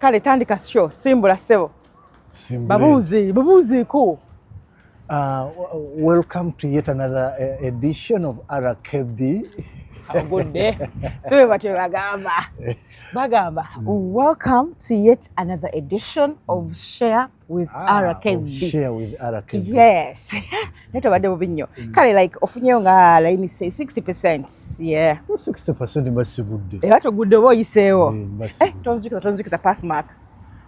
Kale tandika show simbula sebo. Babuzi. Welcome to yet another edition of RKB. Good day. So what you bagamba. Welcome to yet another edition of Share with RKB. Share with RKB. Yes. Neto bade bubinyo. Kale like ofunye nga let me say 60%. Yeah. 60% mbasi good. Wato good bo yisewo. Tonzikisa pass mark.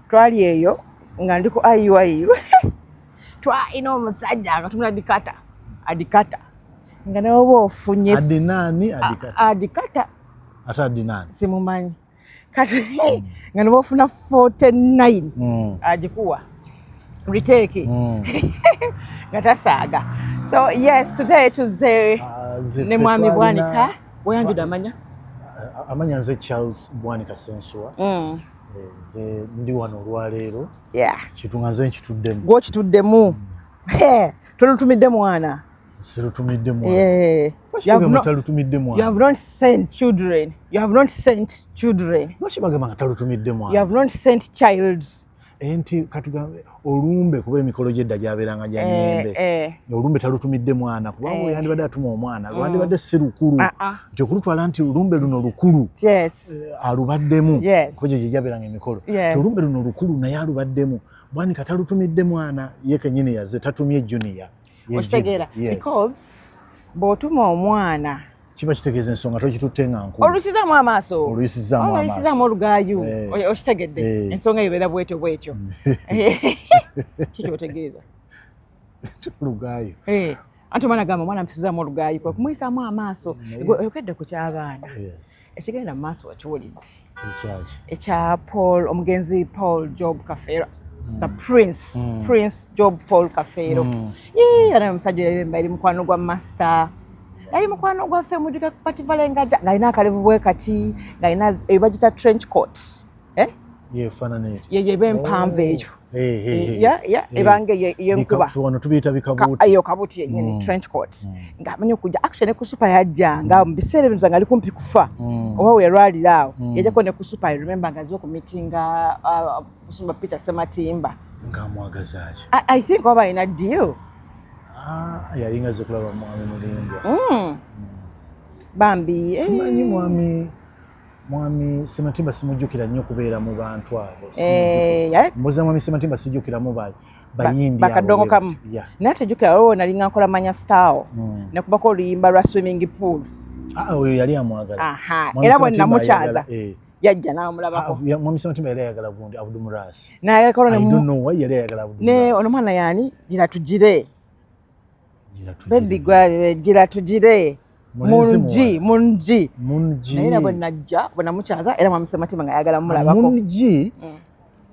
Twali eyo nga ndiko ayu. Twa ino musajja nga tumula adikata. Nga nawo ofunye adinani adikata. Ata adinani. Simumanyi. Kati nga nawo ofuna 49. Ajikuwa. Retake. Ngatasaga. So yes, today tuze ne mwami Bwanika. Boyangi damanya. Amanya nze Charles Bwanika Sensua. Ze ndi wano olwaleero. Yeah. Kitunga nze nkituddemu. Gwo kituddemu. Tolutumidde mwana. Sirutumidde mwana. Yeah. You have not sent children. Lwaki talutumidde mwana? You have not sent child. Enti katugambe olumbe kuba emikolo gyedda gyabeeranga gya nnyembe. Olumbe talutumidde mwana kuba yandibadde atuma omwana lwandibadde si lukulu. Nti okulutwala nti olumbe luno lukulu alubaddemu kuba gye gyabeeranga emikolo. Olumbe luno lukulu naye alubaddemu. Bwanika talutumidde mwana ye kennyini yazze tatumye junior. Okitegeera because bw'otuma omwana kiba kitegeeza ensonga tokitutte nga nkulu. Oluyisizaamu amaaso. Oluyisizaamu olugaayu. Okitegedde ensonga ebeera bwetyo. Kiki otegeeza? Olugaayu. Anti omwana gamba omwana amusizaamu olugaayu kwe kumuyisaamu amaaso. Oyokedde ku ky'abaana. Ekigenda mu maaso wakiwulidde. Ekya Paul omugenzi Paul Job Kafeero. The Prince Job Paul Kafeero. Ana omusajja yali mukwano gwa master. Yali mukwano gwaffe mujjuka kupativale ngaja ng'alina akalevu bwe kati ng'alina ebagita trench coat. Yeefaanana etyo. Yeba empanvu eyo. Ebange yenkuba. Wano tubiyita bikabuuti. Eyo kabuuti yennyini trench coat. Ng'amanyi okujja action ne ku super yajjanga mu biseera ebyo nga ali kumpi kufa. Oba we yalwalira awo. Yajjako ne ku super remember ng'azze okumitinga Musumba Peter Sematimba. Ng'amwagaza ki? I think oba alina deal. Yali ngaze kulaba mwami Mulindwa. Bambi. Simanyi mwami Sematimba simujjukira nnyo kubeera mu bantu abo. Mbuza mwami Sematimba sijjukiramu bayimbi abo. Bakadongo kamu. Naye tejjukira wowe nalinga nkola manya style. Ne kubako oluyimba lwa swimming pool. Oyo yali amwagala. Era bwe namukyaza. Yajja n'amulabako. Mwami Sematimba yali ayagala gundi Abdul Muras. I don't know why yali ayagala Abdul Muras. Ne ono mwana yani gira tugire. Baby gwa gira tugire. Munji. Naye bwe najja bwe namukyaza era mwami Sematimba nga ayagala mulabako. Munji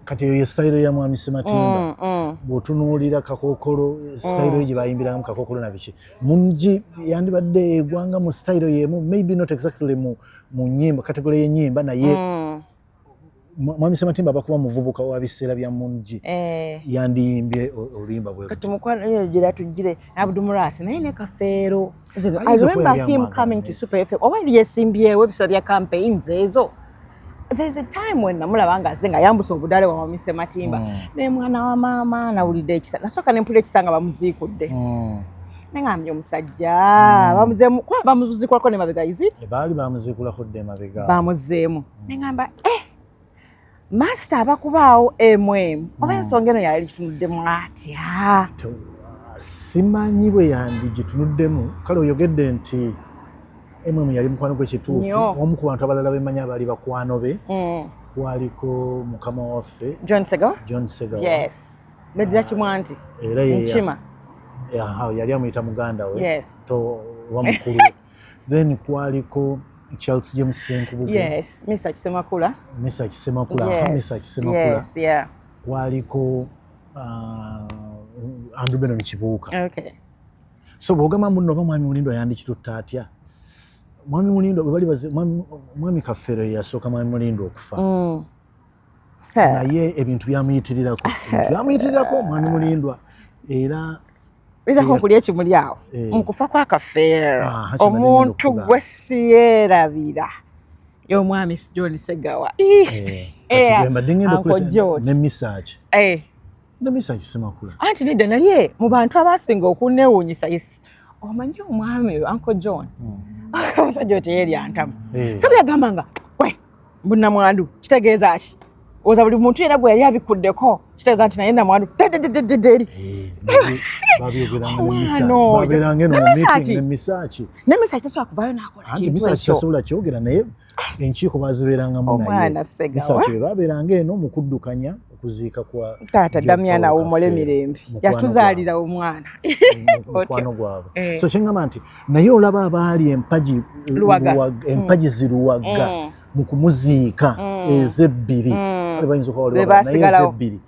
kati eyo ye style ya mwami Sematimba. Bw'otunuulira Kakookolo style gye bayimbiramu Kakookolo na biki. Munji yandibadde egwanga mu style yemu maybe not exactly mu nnyimba category y'ennyimba naye mwami Sematimba abakuba muvubuka wa biseera bya Munji. Yandiyimbye oluyimba bwe. Kati mukwano eyo gira tugire Abdul Muras naye ne Kafeero. I remember him coming to Super FM. Oba yesimbyewo ebiseera bya campaigns ezo. There's a time when namulaba nga azze nga yambusa obudale wa mwami Sematimba. Ne mwana wa maama nawulidde ekisa. Nasooka ne mpulira ekisa nga bamuziikudde. Nengambye omusajja bamuzeemu kuba bamuziikulako ne mabega is it? Baali bamuziikulako dde mabega. Bamuzeemu. Nengamba master abakubaawo oba ensonga eno yali gitunuddemu atya? Simanyi bwe yandigitunuddemu kale oyogedde nti yali mukwano gw'ekituufu omu ku bantu abalala bemanyi abaali bakwano be kwaliko mukama waffe John Segawa. Yes. Medira Kimwanti. Era Nkima. Yali amuyita muganda we. Yes. Wa mukulu. Then kwaliko Charles James Senkubuge. Yes. Mr. Kisemakula. Yes, yeah. Kwaliko Andrew Benon Kibuuka. Okay. So bw'ogamba muno oba mwami Mulindwa yandikitutte atya? Mwami Mulindwa bwe bali baze mwami Kafeero yasooka mwami Mulindwa okufa. Naye ebintu byamuyitirirako. Mwami Mulindwa era Biza konkulya ekimuli awo. Mu kufa kwa Kafeero. Omuntu gwe siyerabira. y'omwami John Ssegawa. Kati dingendo kule ne Misaki. Ne Misaki Semakula. Anti nida naye mu bantu abasinga okuneewuunyisa yes. Omanyi omwami Uncle John. Omusajja oyo teyeri antamu. Sabu yagambanga we munnamwandu kitegeeza ki? Oza buli muntu era bwe yali abikuddeko kitegeeza nti naye nnamwandu eri. Babeeranga eno mu meeting ne Misaki. Ne Misaki tasobola kuvaayo n'akola kintu ekyo. Anti Misaki tasobola kyogera naye enkiiko bazibeerangamu naye. Omwana Ssegawa. Misaki babeeranga eno mu kuddukanya okuziika kwa taata Damian awummule mirembe. Yatuzaalira omwana. Mukwano gwabwe. So kyengamba nti naye olaba abaali empagi ziruwaga mu kumuziika ezebbiri. Bayinza okuba naye ezebbiri.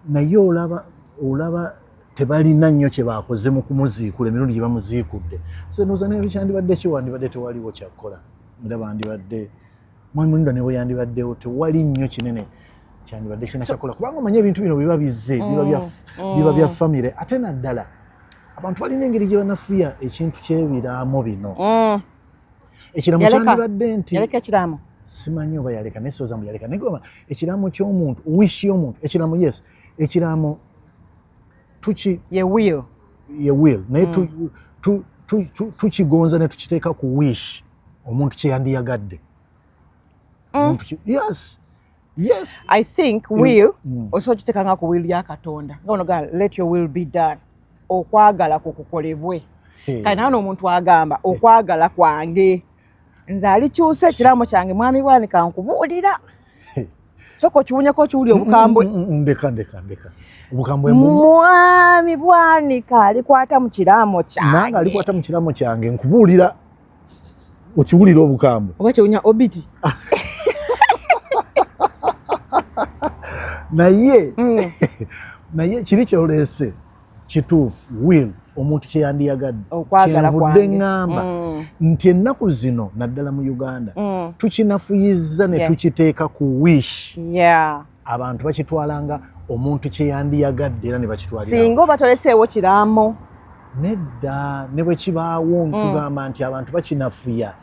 Naye olaba tebalina nnyo kye baakoze mu kumuziikula emirundi gye bamuziikudde. So nooza naye kyandibadde kiwandibadde tewaliwo kyakkola. Ndaba andibadde mwami Mulindwa ne bwe yandibaddewo tewali nnyo kinene kyandibadde kina kyakola kubanga omanyi ebintu bino biba bizze biba bya famire ate naddala abantu balina engeri gye banafuya ekintu ky'ebiraamo bino. Ekiraamo kyandibadde nti yaleka ekiraamo simanyi oba yaleka naye sooza mbu yaleka naye goma ekiraamo ky'omuntu wish y'omuntu ekiraamo yes ekiraamo ye will naye tukigonza ne tukiteeka ku wish omuntu kye yandiyagadde. Yes. I think will also kitekanga ku will ya Katonda. Ngono let your will be done. Okwagala kukukolebwe. Kana omuntu agamba okwagala kwange. Nze alikyuse ekiraamo kyange mwami Bwanika nkubuulira. Soko kiwunyako kiwuli obukambwe. Ndeka. Obukambwe mwami Bwanika alikwata mu kiraamo kyange. Nange alikwata mu kiraamo kyange nkubuulira okiwulira obukambwe. Oba kiwunya obiti. naye kiri kyoleese kituufu will omuntu kye yandiyagadde kyenvudde ŋŋamba nti ennaku zino naddala mu Uganda tukinafuyizza ne tukiteeka ku wish. Abantu bakitwalanga omuntu kye yandiyagadde era ne bakitwalira singa oba toleseewo kiraamo nedda ne bwe kibaawo nkugamba nti abantu bakinafuya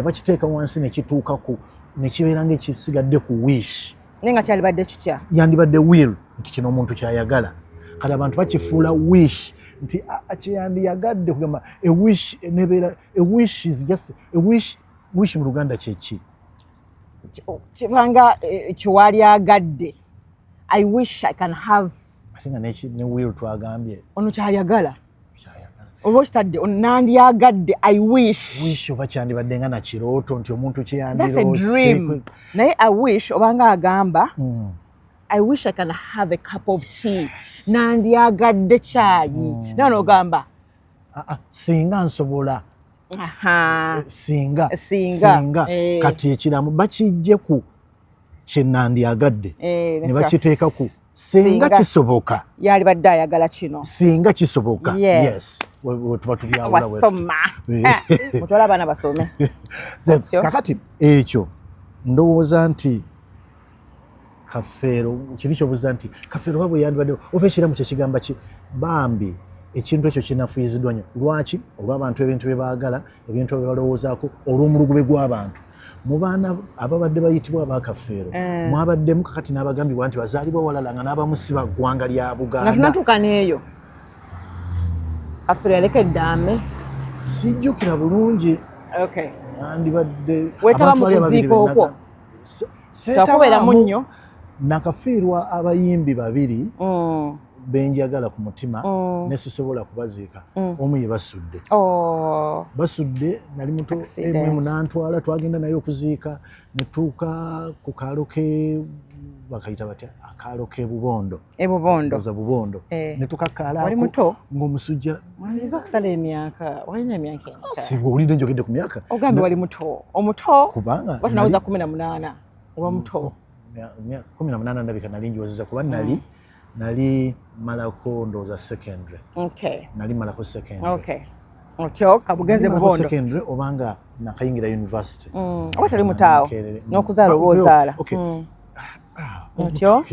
bakiteeka wansi ne kituuka ku ne kibeera ng'ekisigadde ku wish. Nenga kyalibadde kitya? Yandibadde will nti kino omuntu kyayagala. Kati abantu bakifuula wish nti kyeyandiyagadde kugamba a wish nebeera a wish is just a wish mu Luganda kyeki? Kibanga kiwalyagadde. I wish I can have. Ate nga ne will twagambye. Ono kyayagala. Oba kitadde nandyagadde I wish oba kyandibadde nga nakirooto nti omuntu that's a dream. Naye I wish obanga agamba I wish I can have a cup of tea. Nandyagadde kyayi. Naye n'ogamba singa nsobola singa kati ekiraamo bakijje ku kye nandyagadde ne bakiteeka ku singa kisoboka yalibadde ayagala kino singa kisoboka yes tuba tubyawula wasoma mutwala abaana basome kakati ekyo ndowooza nti Kafeero kiri kyobuuza nti Kafeero bwe yandibadde oba ekiramu kyekigamba ki bambi ekintu ekyo kinafuyiziddwa nnyo lwaki olw'abantu ebintu bye baagala ebintu bye balowoozaako olw'omulugube gw'abantu mu baana ababadde bayitibwa aba Kafeero mwabaddemu kakati n'abagambibwa nti bazaalibwa walala nga n'abamu si ba ggwanga lya Buganda. Nga tunatuuka n'eyo Kafeero yalekedde ame sijjukira bulungi andibadde wetaba mu kuziika okwo takubeeramu nnyo nakafiirwa abayimbi babiri benjagala ku mutima ne sisobola kubaziika omu ye basudde nali muto emu nantwala twagenda naye okuziika netuuka ku kaalo ke bakayita batya akaalo ke Bubondo netukakaalaako ng'omusujja wanziza okusala emyaka walina emyaka owulidde njogedde ku myaka ogambe wali omuto kubanga watunawuza 18 oba muto 18 ndabika nali njiwazizza kuba nali malako ndowooza secondary. Nali malako secondary. Otyo kabugenze Bubondo secondary obanga nakayingira university. Oba tali mutaawo n'okuzaala oba ozaala. Otyo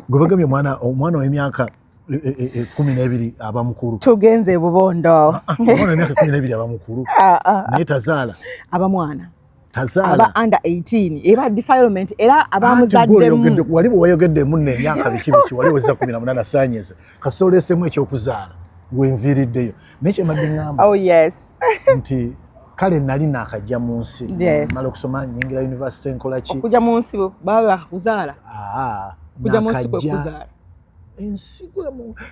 gwe bagambye omwana w'emyaka 12 aba mukulu. Tugenze bubondo. Omwana myaka 12 aba mukulu. Naye tazaala. Aba mwana. Tazaala. Aba under 18. Eba defilement era abamuzaddemu. Wali bw'oyogedde munne emyaka biki wali weza 18 asaanyeze. Kasoolesemu ekyokuzaala. Wenviriddeyo. Nekye madde ngamba. Oh yes. Nti kale nali nakajja mu nsi. Yes. Mala okusoma nyingira university nkola ki? Okujja mu nsi baba bakuzaala. Kujja mu nsi kwekuzaala. Ensi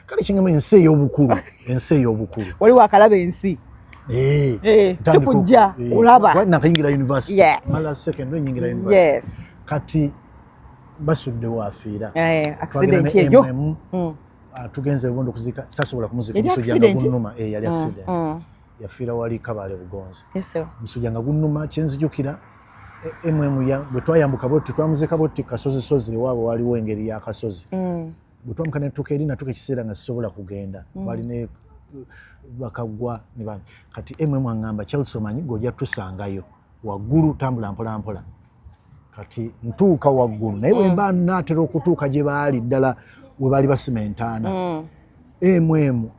kale kingamba ensi ey'obukulu. Ensi ey'obukulu. Wali wakalaba ensi. Sikujja ulaba. Nakayingira university. Yes. Mala secondary nyingira university. Yes. Kati basudde waafiira. Accident eyo. Tugenze bondo kuzika sasobola kumuzika musujja nga gunnuma yali accident. Yafiira wali Kabale Bugonzi. Yes sir. Musujja nga gunnuma kyenzijukira ya bwe twayambuka botti twamuzika botti kasozi ewaabwe waliwo engeri ya kasozi. Bwe twamuka ne tuka eri natuka ekiseera nga sisobola kugenda. Wali ne bakagwa ne bani. Kati angamba Charles omanyi gojja tusangayo waggulu tambula mpola mpola. Kati ntuuka waggulu naye bwe mba naatera okutuuka gye baali ddala we bali basimentaana.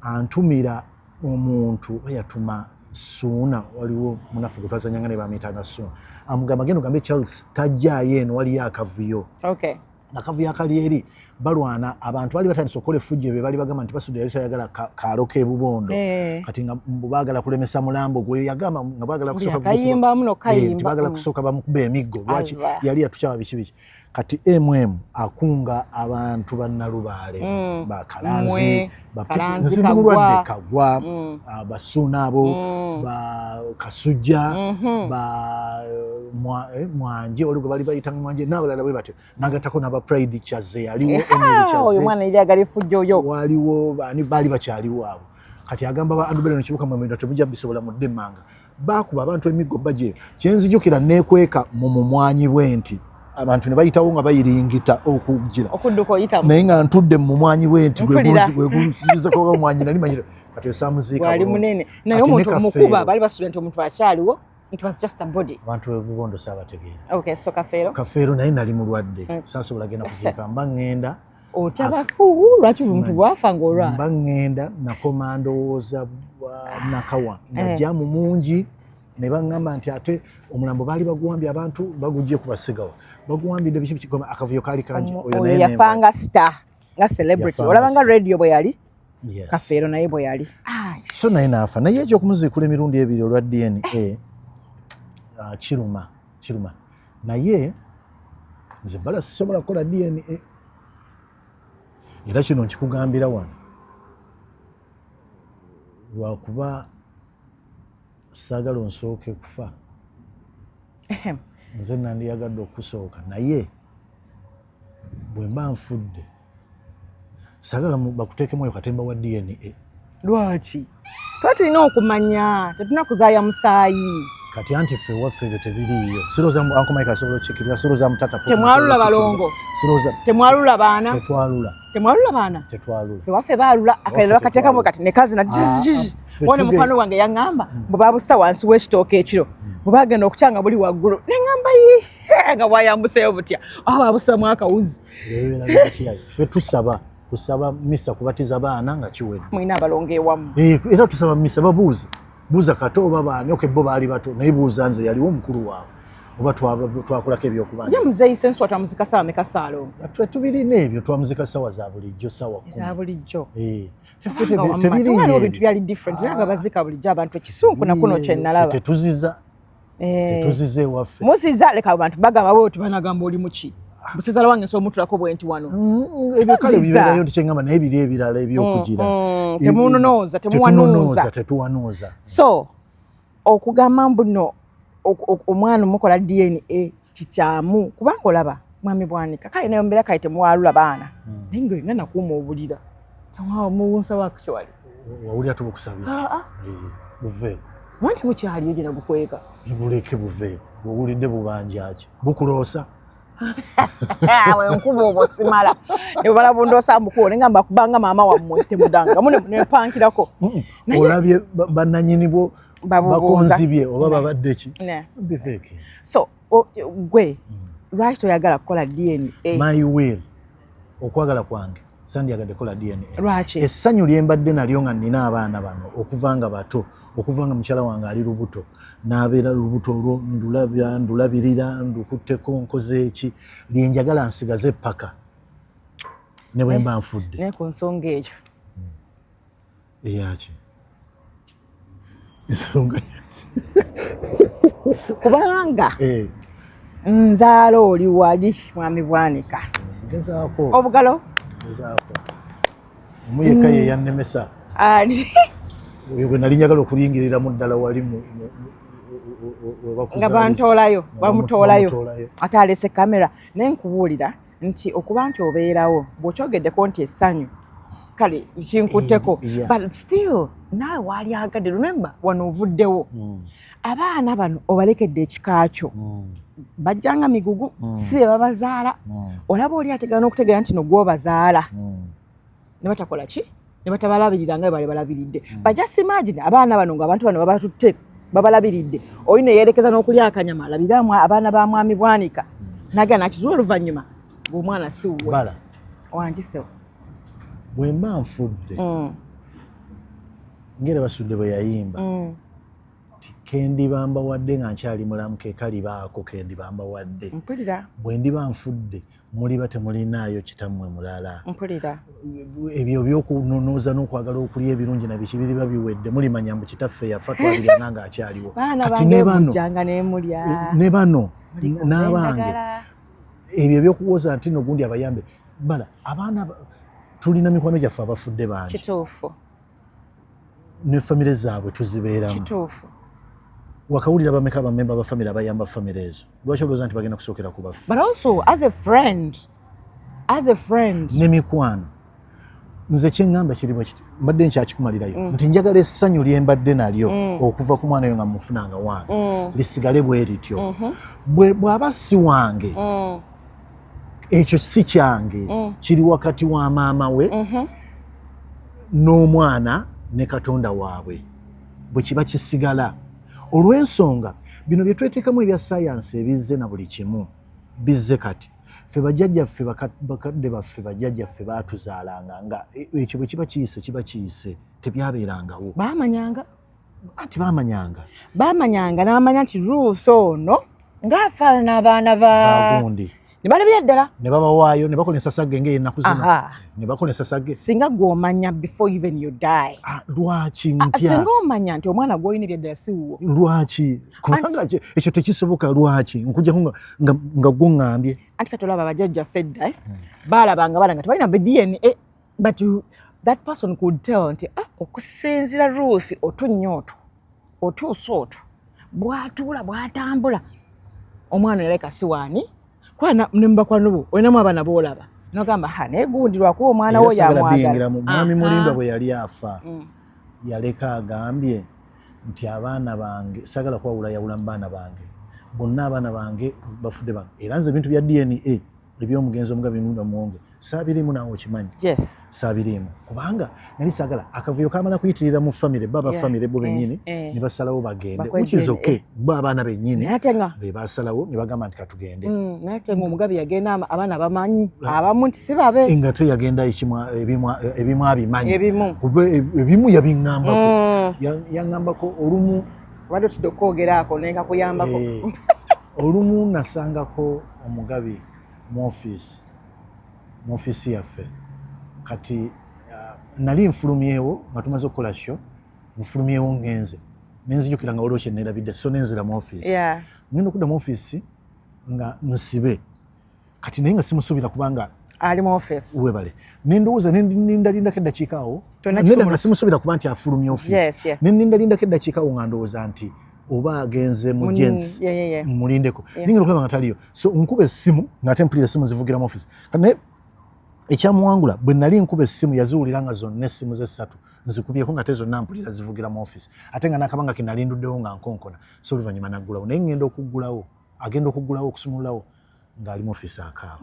Antumira omuntu yatuma Suuna waliwo munafu gwe twazanyanga ne bamuyitanga Suuna. Amugamba genda ogambe Charles tajjaayo eno waliyo akavuyo. Okay. Akavuyo akali eri balwana abantu bali batandise okukola effujjo be bali bagamba nti Basudde yali tayagala kaaloke Bubondo. Kati nga baagala kulemesa mulambo gwe yagamba nga baagala kusooka kayimba muno kayimba. Baagala kusooka bamukuba emiggo lwaki yali yatukyaba biki. Kati akunga abantu bannalubaale bakalanzi Kagwa Kagwa Basuuna abo Kasujja Mwanje oli gwe bali bayitanga Mwanje n'abalala bwe batyo n'agattako n'aba Pride Kyaze yaliwo oyo mwana eryagali effujjo yo waliwo baali bakyaliwo abo. Kati agamba ba Andubele no Kibuka Mwemendo temujja bisobola mu Ddemanga baakuba abantu emiggo bajje kyenzijukira neekweka mu mumwanyi bw'enti abantu ne bayitawo nga bayiringita okugira okudduka oyitamu naye nga ntudde mu mumwanyi bw'enti gwegukiza ko omwanyi nali manyira kati osamuziika wali munene naye omuntu omukuba bali basubira nti omuntu akyaliwo. It was just a body. Abantu Bubondo saabategeera. Okay, so Kafeero naye nali mulwadde. Saasobola genda kuziika mba ngenda. Otyabafu lwaki omuntu bwafa ng'olwala. Mba ngenda nakoma ndowooza Nakawa. Najja mu mungi ne baŋŋamba nti ate omulambo baali baguwambye abantu bagujje kubasigawa. Baguwambidde biki kigoma akavuyo kaali kangi. Oyo yafanga star nga celebrity. Olabanga radio bwe yali. Kafeero naye bwe yali. So naye naafa. Naye eky'okumuziikula emirundi ebiri olwa DNA. Kiruma naye nze bala sisobola kukola DNA era kino nkikugambira wano lwakuba saagala onsooke kufa nze nandiyagadde okusooka naye bwe mba nfudde saagala bakuteekemu oyo katemba wa DNA. Lwaki tuba tulina okumanya tetulina kuzaaya musaayi. Kati anti ffe waffe ebyo tebiriiyo. Siroza Uncle Mike asobola okikkiriza, siroza Mutata Pop. Temwalula balongo. Siroza. Temwalula baana. Tetwalula. Temwalula baana. Tetwalula. Ffe waffe baalula akalero akateekamu kati ne kazi na jiji. Wone mukwano wange yaŋŋamba bwe baabussa wansi w'ekitooke ekiro. Bwe baagenda okukyanga buli waggulu. Ne ŋŋamba ye nga bwayambuseeyo butya. Aho baabussamu akawuzi. Ffe tusaba misa kubatiza baana nga kiwedde. Mulina abalongo ewamu. Era tusaba misa babuuza. Buuza kato oba baani bo baali bato naye buuza nze yaliwo omukulu waabwe oba twakolako ebyokubanja. Ye muzeeyi sensi twamuzika ssaawa meka Saalongo? Tubirina ebyo twamuzika ssaawa za bulijjo ssaawa 10. Za bulijjo. Tebirina ebintu byali different era nga bazika bulijjo abantu ekisunku nakuno kye nalaba. Tetuziza ewaffe. Muziza leka abantu bagamba bwe tubanagamba oli muki. Musezala wange nso omutulako bwenti wano. Ebyo kale bibeerayo ntikyengamba naye biri ebirala ebyokugira. Temunonooza, tetuwanooza. So, okugamba mbuno omwana omukola DNA kikyamu kubanga olaba mwami Bwanika kale nayo mbeera kale temuwalula baana. Naye nga nakuuma obulira. Muwunsaba actually. Wawulira tubukusabira. Buveeko. Wanti mukyaliyo gye nagukweka. Buleke buveeko. Bwowulidde bubanja ki. Bukuloosa. Awe nkuba obusimala ne bala bundoosa mbukuwo ngamba kubanga maama wammwe temudanga mune nempankirako olabye bannanyini bo bakonzibye oba babadde ki bifeeke. So gwe lwaki toyagala kukola DNA? My will okwagala kwange sandyagadde kola DNA. Lwaki? Essanyu lye mbadde nalyo nga nina abaana bano okuva nga bato, okuva nga mukyala wange ali lubuto, n'abeera lubuto olwo ndulabirira, ndukutteko, nkoze eki, lye njagala nsigaze paka ne bwe mba nfudde. Naye ku nsonga eyo eyaki ensonga kubanga nzaala oli wali mwami Bwanika. Gezaako. Obugalo? Gezaako. Omuyeka ye yannemesa. Oyo bwe nali njagala okulingiriramu ddala wali nga bamutoolayo ate alese kamera. Naye nkubuulira nti okuba nti obeerawo bw'okyogeddeko nti essanyu kale kinkutteko, but still naawe waali agadde. Remember wano ovuddewo, abaana bano obalekedde ekikaakyo bajjanga migugu, si be babazaala. Olaba oli ategana n'okutegeera nti no gw'obazaala ne batakola ki, ne batabalabirira nga bwe bali balabiridde. But just imagine abaana bano ng'abantu bano babatutte babalabiridde, oli ne yeerekeza n'okulya akanyama alabiramu abaana ba mwami Bwanika nagana akizuula oluvannyuma ng'omwana si wuwe. Bala Wangisewo bwe mba nfudde ngera basudde bwe yayimba ti kendibamba wadde nga nkyali mulamu ke kalibaako kendibamba wadde. Mpulira. Bwe ndiba nfudde muliba temulinaayo kitammwe mulala. Mpulira. Ebyo by'okunonooza n'okwagala okulya ebirungi na biki biriba biwedde, mulimanya mbu kitaffe yafa twalirana ng'akyaliwo. Kati ne bano ne bano n'abange ebyo by'okuwoza nti no gundi abayambe. Bala abaana tulina mikwano gyaffe abafudde bangi. Kituufu. Ne famire zaabwe tuzibeeramu. Kituufu. Wakawulira bameka bamemba ba famire abayamba famire ezo. Lwaki olowooza nti bagenda kusookera ku baffe? But also as a friend ne mikwano nze kyeŋŋamba kirimu kiti mbadde nkyakikumalirayo nti njagala essanyu lye mbadde nalyo okuva ku mwana oyo nga mufunanga wange lisigale bwe lityo. Bw'aba si wange ekyo si kyange, kiri wakati wa maama we n'omwana ne Katonda waabwe bwe kiba kisigala. Olw'ensonga bino bye tweteekamu ebya sayansi ebizze na buli kimu bizze kati ffe bajjajjaffe bakadde baffe bajjajjaffe baatuzaalanga nga ekyo bwe kiba kiyise tebyabeerangawo. Baamanyanga n'amanya nti Ruth ono ng'afaanana abaana bagundi ne balabira ddala ne babawaayo ne bakola ensasagge ng'ennaku zino ne bakola ensasagge. Singa gw'omanya before even you die. Lwaki ntya? Singa omanya nti omwana gw'oyinira ddala si wuwo. Lwaki? Kubanga ekyo tekisoboka. Lwaki? Nkujjako nga gw'oŋŋambye. Anti kati olaba bajjajjaffe edda baalabanga bala nga tebalina DNA, but that person could tell nti okusinzira Ruth otunnya otuusa otwo bw'atuula bw'atambula omwana yaleka si waani kwana ne mubakwano bo olinamu abaana boolaba n'ogamba naye gundi lwakuba omwana wo yamwagala. Mwami Mulindwa bwe yali afa yaleka agambye nti abaana bange sagala kwawula yawula mu baana bange bonna abaana bange bafudde bange era nze ebintu bya DNA eby'omugenzi omugabi Mulindwa Muwonge saabirimu naawe okimanyi. Saabirimu kubanga nali saagala akavuyo kamala kuyitirira mu famire baba famire bo bennyini ne basalawo bagende ukizoke bo abaana bennyini be basalawo ne bagamba nti katugende. Nate ng'omugabi yagenda abaana bamanyi abamu nti si babe nga yagenda ebimu abimanyi ebimu yabiŋŋambako yaŋŋambako olumu obadde otidde okwogeraako naye kakuyambako. Olumu nasangako omugabi mu ofiisi yaffe kati nali nfulumyewo nga tumaze okukola sho nfulumyewo ngenze nenzijukira nga waliwo kyenneerabidde so nenzira mu ofiisi ngenda okudda mu ofiisi nga nsibe kati naye nga simusuubira kubanga ali mu ofiisi webale nendowooza nendalindako eddakiika awo nedda nga simusuubira kuba nti afulumye ofiisi nendalindako eddakiika awo nga ndowooza nti oba agenze mu gens mulindeko ningenda okulaba nga taliyo so nkuba essimu ng'ate mpulira essimu zivugira mu ofiisi kati ekyamuwangula bwe nali nkuba essimu yaziwulira nga zonna essimu ze 3 nzikubyeko nga te zonna mpulira zivugira mu ofiisi ate nga n'akabanga ke nali nduddewo nga nkonkona so oluvannyuma naggulawo naye ngenda okuggulawo okusumululawo ng'ali mu ofiisi akaaba.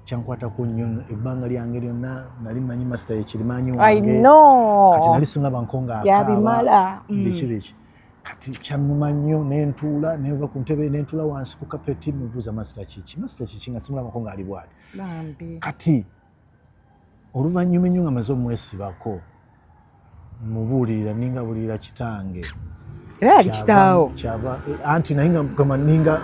Kyankwatako nnyo ebbanga lyange lyonna nali mmanyi masita yekirimaanyi wange kati nali simulaba nkonga akaaba biki kati kyannuma nnyo nentuula nenva ku ntebe nentuula wansi ku kapeti mubuuza masita kiki nga simulaba nkonga ali bwati kati oluvannyuma ennyo nga maze omwesibako mubuulirira ninga bulira kitange era yali kitaawo kyava anti naye nga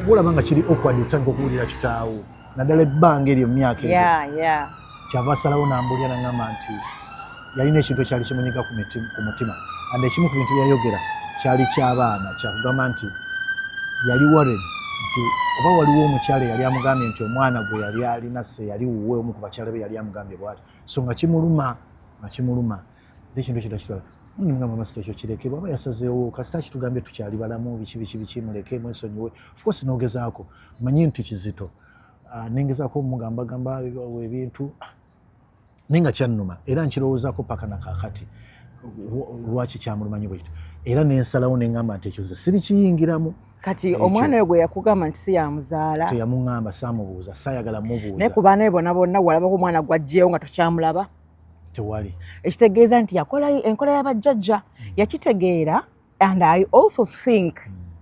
bulaba nga kiri awkward okutandika okubuulira kitaawo naddala ebbanga eryo mu myaka yeah. kyava asalawo n'ambuulira n'aŋŋamba nti yalina ekintu ekyali kimunyiga ku mutima and ekimu ku bintu byayogera kyali ky'abaana kyakugamba nti yali worried nti oba waliwo omukyala yali amugambye nti omwana gwe yali alina se yali wuwe omu ku bakyala be yali amugambye bw'ati so nga kimuluma era ekintu ekyo takitwala mugamba masita ekyo kirekebwa aba yasazeewo kasita kitugambye tukyali balamu biki muleke mwesonyiwe of course n'ogezaako manyi nti kizito nengezaako omugambagamba ebintu naye nga kyannuma era nkirowoozaako paka na kaakati lwaki kyamulumanyi bwe kityo era nensalawo neŋŋamba nti ekyo nze sirikiyingiramu kati omwana we gwe yakugamba nti si yamuzaala teyamuŋŋamba saamubuuza saayagala mubuuza naye ku baana be bonna walabako omwana gwajjeewo nga tokyamulaba tewali ekitegeeza nti yakola enkola y'abajjajja yakitegeera and I also think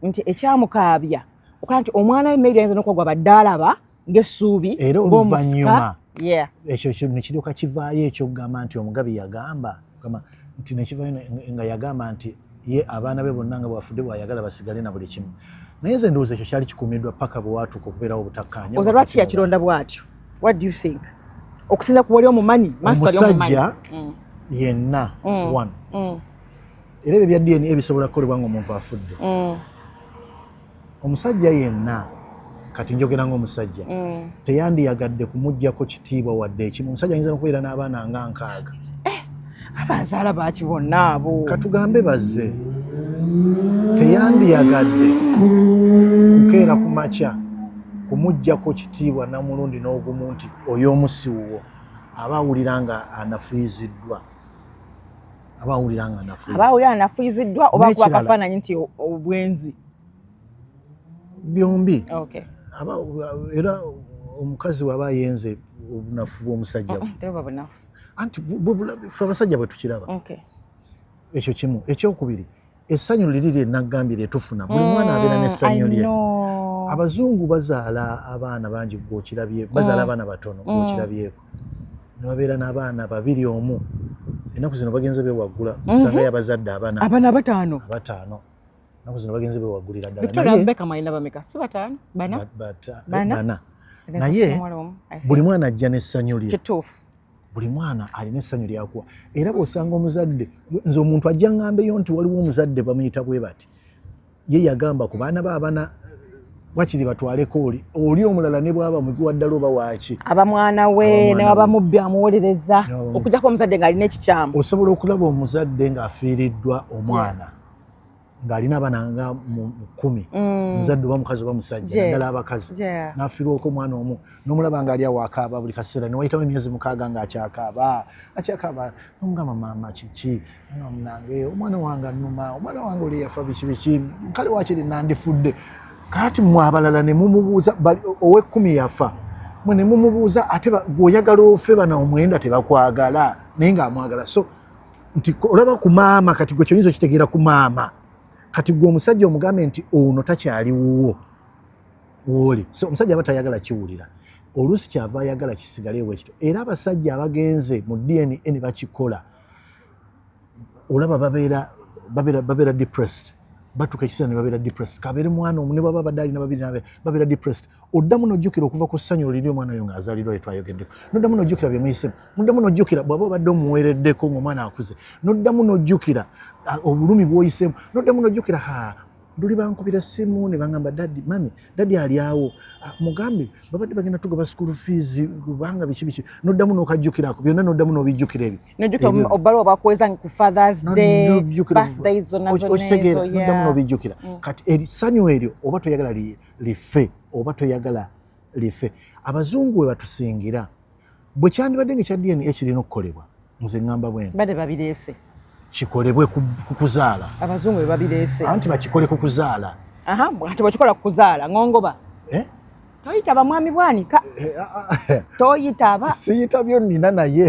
nti ekyamukaabya okola nti omwana we maybe ayinza n'okwagwa baddaalaba ng'essuubi era oluvannyuma yeah ekyo nekiryoka kivaayo ekyokugamba nti omugabi yagamba nti nekivaayo nga yagamba nti ye abaana be bonna nga bwafudde bwayagala basigale na buli kimu naye nze ndowooza ekyo kyali kikuumiddwa paka bwe watuuka okubeerawo obutakkaanya oza lwaki yakironda bw'atyo what do you think okusinza ku wali omumanyi omusajja yenna one era ebyo bya DNA ebisobola kukolebwa ng'omuntu afudde omusajja yenna kati njogera ng'omusajja teyandiyagadde kumuggyako kitiibwa wadde ekimu omusajja ayinza n'okubeera n'abaana nga 6 abazaala baaki bonna abo katugambe bazze teyandiyagadde kukeera ku makya kumuggyako kitiibwa namulundi n'ogumu nti oyo omusiwuwo aba awulira nga anafuyiziddwa oba kuba akafaananyi nti obwenzi byombi era omukazi waba ayenze obunafu bw'omusajja anti fe abasajja bwe tukiraba ekyo kimu ekyokubiri essanyu liri lyenagambye lyetufuna buli mwana abeera n'essanyu lye abazungu bazaala abaana bangi gwokirabye bazaala abaana batono gwokirabyeko nebabeera n'abaana 2 omu ennaku zino bagenze bewaggula usangayo abazadde abaana 5 ennaku zino bagenze bewaggulira ddala naye buli mwana ajja n'essanyu lye buli mwana alina essanyu lyakuwa era bw'osanga omuzadde nze omuntu ajja ŋŋambeyo nti waliwo omuzadde bamuyita bwe bati ye yagamba ku baana baabana wakiri batwaleko oli omulala ne bwaba muguwa ddala oba waaki aba mwana we ne waba mubbi amuwolereza okujjako omuzadde ng'alina ekikyamu osobola okulaba omuzadde ng'afiiriddwa omwana ng'alina abaana nga 10 omuzadde oba mukazi oba musajja naddala abakazi n'afiirwako omwana omu n'omulaba ng'ali awo akaaba buli kaseera ne wayitawo emyezi 6 ng'akyakaaba nomugamba maama kiki munange omwana wange annuma omwana wange oli yafa biki kale waakiri nandifudde kati mmwe abalala ne mumubuuza ow'ekkumi yafa mwe ne mumubuuza ate gweoyagala ofe bana omwenda tebakwagala naye ng'amwagala so nti olaba ku maama kati gwe kyoyinza okitegeera ku maama kati gwe omusajja omugambe nti ono takyali wuwo woli so omusajja aba tayagala kiwulira oluusi kyava ayagala kisigaleewo ekito era abasajja abagenze mu DNA ne bakikola olaba babeera depressed batuuka ekiseera ne babeera depressed kabeere mwana omu ne baba badde alina 2 babeera depressed oddamu n'ojjukira okuva ku ssanyu liri omwana oyo ng'azaalirwa letwayogeddeko noddamu n'ojjukira bye muyisemu noddamu n'ojjukira bw'aba obadde omuweereddeko ng'omwana akuze noddamu n'ojjukira obulumi bw'oyisemu noddamu n'ojjukira luli bankubira essimu ne baŋŋamba dadi ali awo mugambe babadde bagenda tugaba school fees kubanga biki noddamu n'okajjukirako byonna noddamu n'obijjukira ebyo nojjukira obbaluwa bakuweza ku Father's Day birthdays zonna okitegeera noddamu n'obijjukira kati essanyu eryo oba toyagala life oba toyagala life abazungu we batusingira bwe kyandibadde nga ekya DNA ekirina okukolebwa nze ŋŋamba bwenti badde babireese kikolebwe ku kuzaala abazungu be babireese anti bakikole ku kuzaala ati bwekikola ku kuzaala ngongoba toyitaba mwami bwanika toyitaba siyitabyo nina naye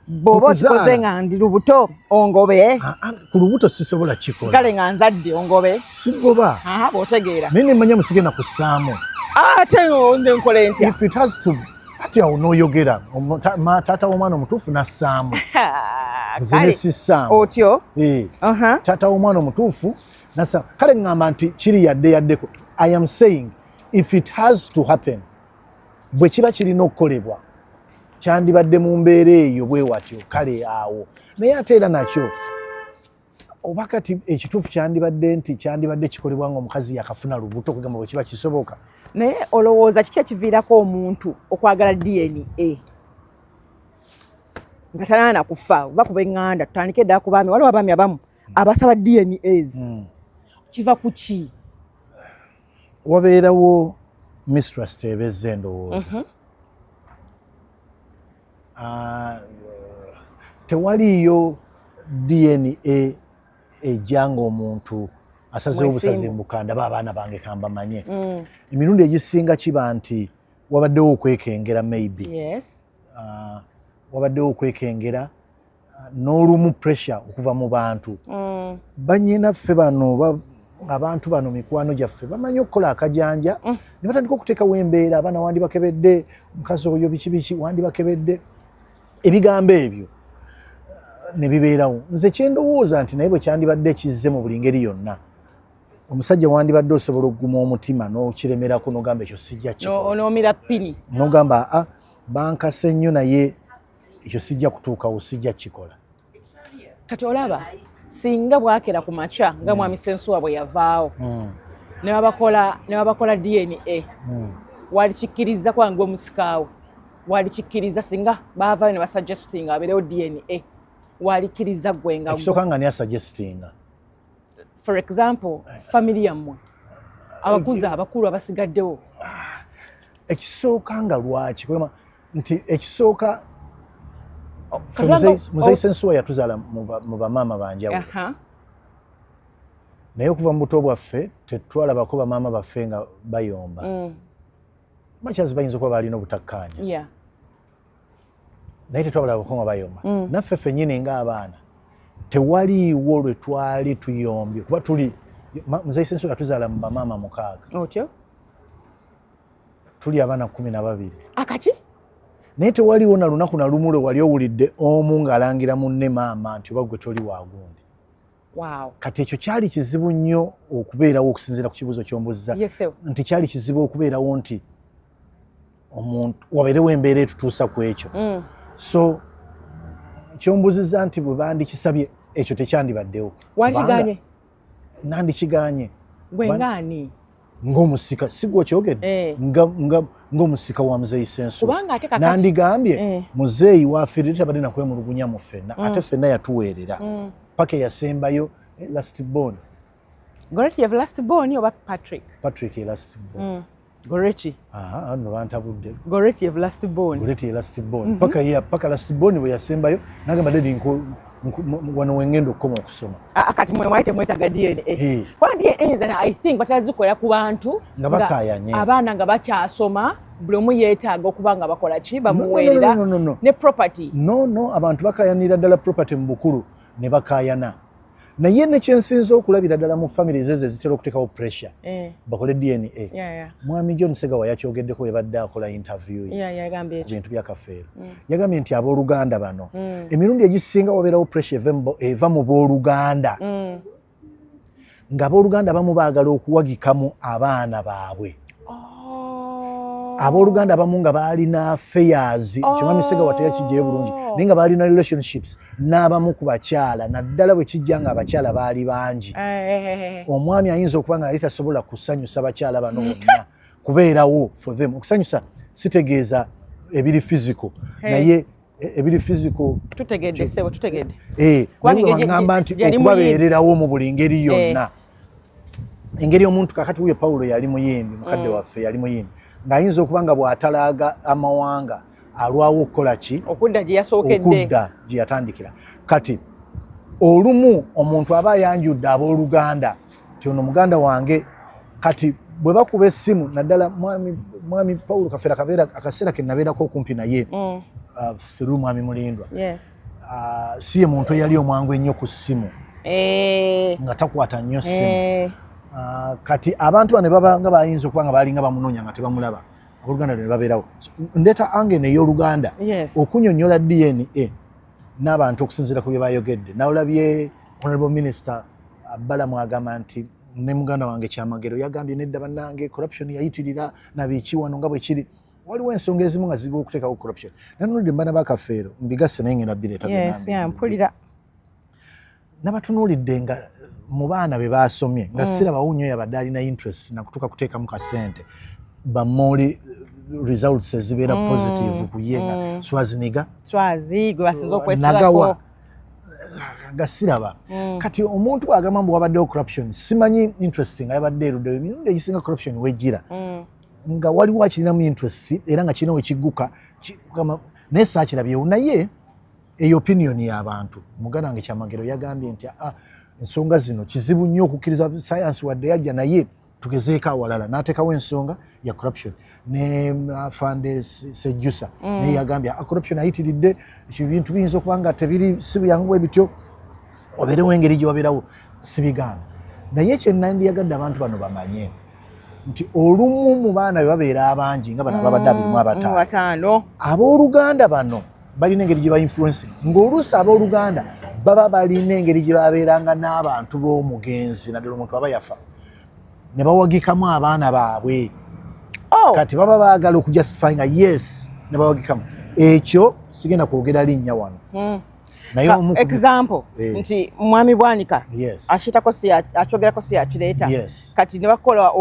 bw'oba okikoze nga ndi lubuto ongobe ku lubuto sisobola kikola kale nga nzadde ongobe sigoba bw'otegeera naye nemanya musige nakussaamu ate nze nkole ntya ati awo n'oyogera taata w'omwana omutuufu nassaamu nze ne sissaamu otyo taata w'omwana omutuufu nassaamu kale ŋŋamba nti kiri yaddeko I am saying if it has to happen bwe kiba kirina okukolebwa kyandibadde mu mbeera eyo bwe watyo kale awo naye ate era nakyo oba kati ekituufu kyandibadde kikolebwa nga omukazi yakafuna lubuto okugamba bwe kiba kisoboka. Naye olowooza kiki ekiviirako omuntu okwagala DNA nga tanaana kufa oba kuba eŋŋanda tutandike ddala ku baami waliwo abaami abamu abasaba DNAs kiva ku ki? Wabeerawo mistrust ebezze endowooza tewaliyo DNA ejjanga omuntu asazeewo obusazi mbukanda abaana bange kambamanye emirundi egisinga kiba nti wabaddewo okwekengera maybe wabaddewo okwekengera n'olumu pressure okuva mu bantu bannyinaffe bano abantu bano mikwano gyaffe bamanyi okukola akajanja ne batandika okuteekawo embeera abaana wandibakebedde omukazi oyo biki wandibakebedde ebigambo ebyo ne bibeerawo. Nze kyendowooza nti naye bwe kyandibadde kizze mu buli ngeri yonna omusajja wandibadde osobola okuguma omutima n'okiremerako n'ogamba ekyo sijja kikola n'omira ppini n'ogamba bankase nnyo naye ekyo sijja kutuukawo sijja kikola. Kati olaba singa bwakera ku makya nga mwami Sensuwa bwe yavaawo ne babakola DNA walikikkiriza kwange omusikaawe walikikkiriza singa baavaayo ne basuggestinga abeerewo DNA walikiriza gwe nga ekisooka nga niya suggestinga for example family yammwe abakuze abakulu abasigaddewo ekisooka nga lwaki nti ekisooka muzeyi Sensuwa yatuzaala mu bamaama banjawulo naye okuva mu buto bwaffe tetwalabako bamaama baffe nga bayomba makyazi bayinza okuba balina obutakkaanya naye tetwabalabako nga bayomba naffe ffennyini ng'abaana tewaliiwo lwe twali tuyombye kuba tuli muzeyi Sensuwa yatuzaala mu bamaama 6 otyo tuli abaana 12 akaki naye tewaliwo na lunaku na lumu lwe wali owulidde omu ng'alangira munne maama nti oba gwe toli wagundi. Kati ekyo kyali kizibu nnyo okubeerawo okusinziira ku kibuuzo ky'ombuzza nti kyali kizibu okubeerawo nti omuntu wabeerewo embeera etutuusa ku ekyo so ky'ombuzizza nti bwe bandikisabye ekyo tekyandibaddewo nandikiganye gwengaani ng'omusika si gwe okyogedde ng'omusika wa muzeeyi Sensuwa nandigambye muzeeyi waafiirire tabadde nakwemulugunya mu ffenna ate ffenna yatuweerera paka eyasembayo last born Goretti ye last born oba Patrick ye last born Goretti no bantabudde Goretti ye last born paka last born bwe yasembayo nagamba dedi wano wengenda okukoma okusoma kati mwete mwetaga DNA kwa DNA I think batazikola ku bantu nga bakayanye abaana nga bakyasoma buli omu yeetaaga okuba nga bakola ki bamuweerera ne property no abantu bakayanira ddala property mu bukulu ne bakayana naye nekyensinza okulabira ddala mu families ezo ezitera okuteekawo pressure bakole DNA mwami John Segawa yakyogeddeko yabadde akola interview bintu bya kafeero yagambye nti abooluganda bano emirundi egisinga wabeerawo pressure eva mu booluganda nga abooluganda abamu baagala okuwagikamu abaana baabwe abooluganda abamu nga baalina affairs kimwami Segawa teyakiggyeyo bulungi naye nga baalina relationships n'abamu ku bakyala naddala bwe kijja nga abakyala baali bangi omwami ayinza okuba nga yali tasobola kusanyusa bakyala bano bonna kubeerawo for them okusanyusa sitegeeza ebiri physical naye ebiri physical tutegedde sebo tutegedde ngamba nti okubabeererawo mu buli ngeri yonna engeri omuntu kakati huyo Paulo yali muyimbi mukadde waffe yali muyimbi ng'ayinza okuba nga bw'atalaaga amawanga alwawo okukola ki okudda gye yasookedde okudda gye yatandikira kati olumu omuntu aba ayanjudde abooluganda ti ono muganda wange kati bwe bakuba essimu naddala mwami Paulo Kafeera kabeera akaseera ke nabeerako okumpi naye through mwami Mulindwa si ye muntu eyali omwangu ennyo ku ssimu nga takwata nnyo ssimu kati abantu bano baba nga bayinza okuba nga balinga bamunoonya nga tebamulaba Oluganda ne babeerawo. Ndeeta ange n'ey'Oluganda okunnyonnyola DNA n'abantu okusinziira ku bye bayogedde. Nawulabye Honorable Minister Balamu agamba nti ne muganda wange Kyamagero yagambye nedda bannange corruption yayitirira nabiki wano nga bwe kiri. Waliwo ensonga ezimu nga ziriwo okuteekawo corruption. Nanulidde mbana bakafeero mbigasse naye ngenda bireeta mpulira. Nabatunuulidde nga mu baana be baasomye nga sirabawo nnyo yabadde alina interest nakutuuka kuteekamu kasente bamoli results ezibeera positive ku ye nga Swazi gwe basinza okwesalako gasiraba. Kati omuntu agamba mbu wabaddewo corruption simanyi interesting yabadde erudde emirundi egisinga corruption wejjira nga waliwo akirinamu interest era nga kirina wekigguka naye saakirabyewo naye eyo opinion y'abantu. Muganda wange Kyamagero yagambye nti ensonga zino kizibu nnyo okukkiriza science wadde yajja naye tugezeeko awalala n'ateekawo ensonga ya corruption ne Afande Sejjusa naye yagambye corruption ayitiridde ebintu biyinza okuba nga tebiri si byangu bwe bityo wabeerewo engeri gye wabeerawo si bigaana naye kyenandiyagadde abantu bano bamanye nti olumu mu baana be babeera abangi nga bano ababadde 25 abooluganda bano balina engeri gye bainfluencing ng'oluusi abooluganda baba balina engeri gye babeeranga n'abantu b'omugenzi naddala omuntu aba yafa ne bawagikamu abaana baabwe kati baba baagala okujustify nga yes ne bawagikamu ekyo sigenda kwogera linnya wano naye example nti mwami Bwanika akitako akyogerako si yakireeta kati ne bakola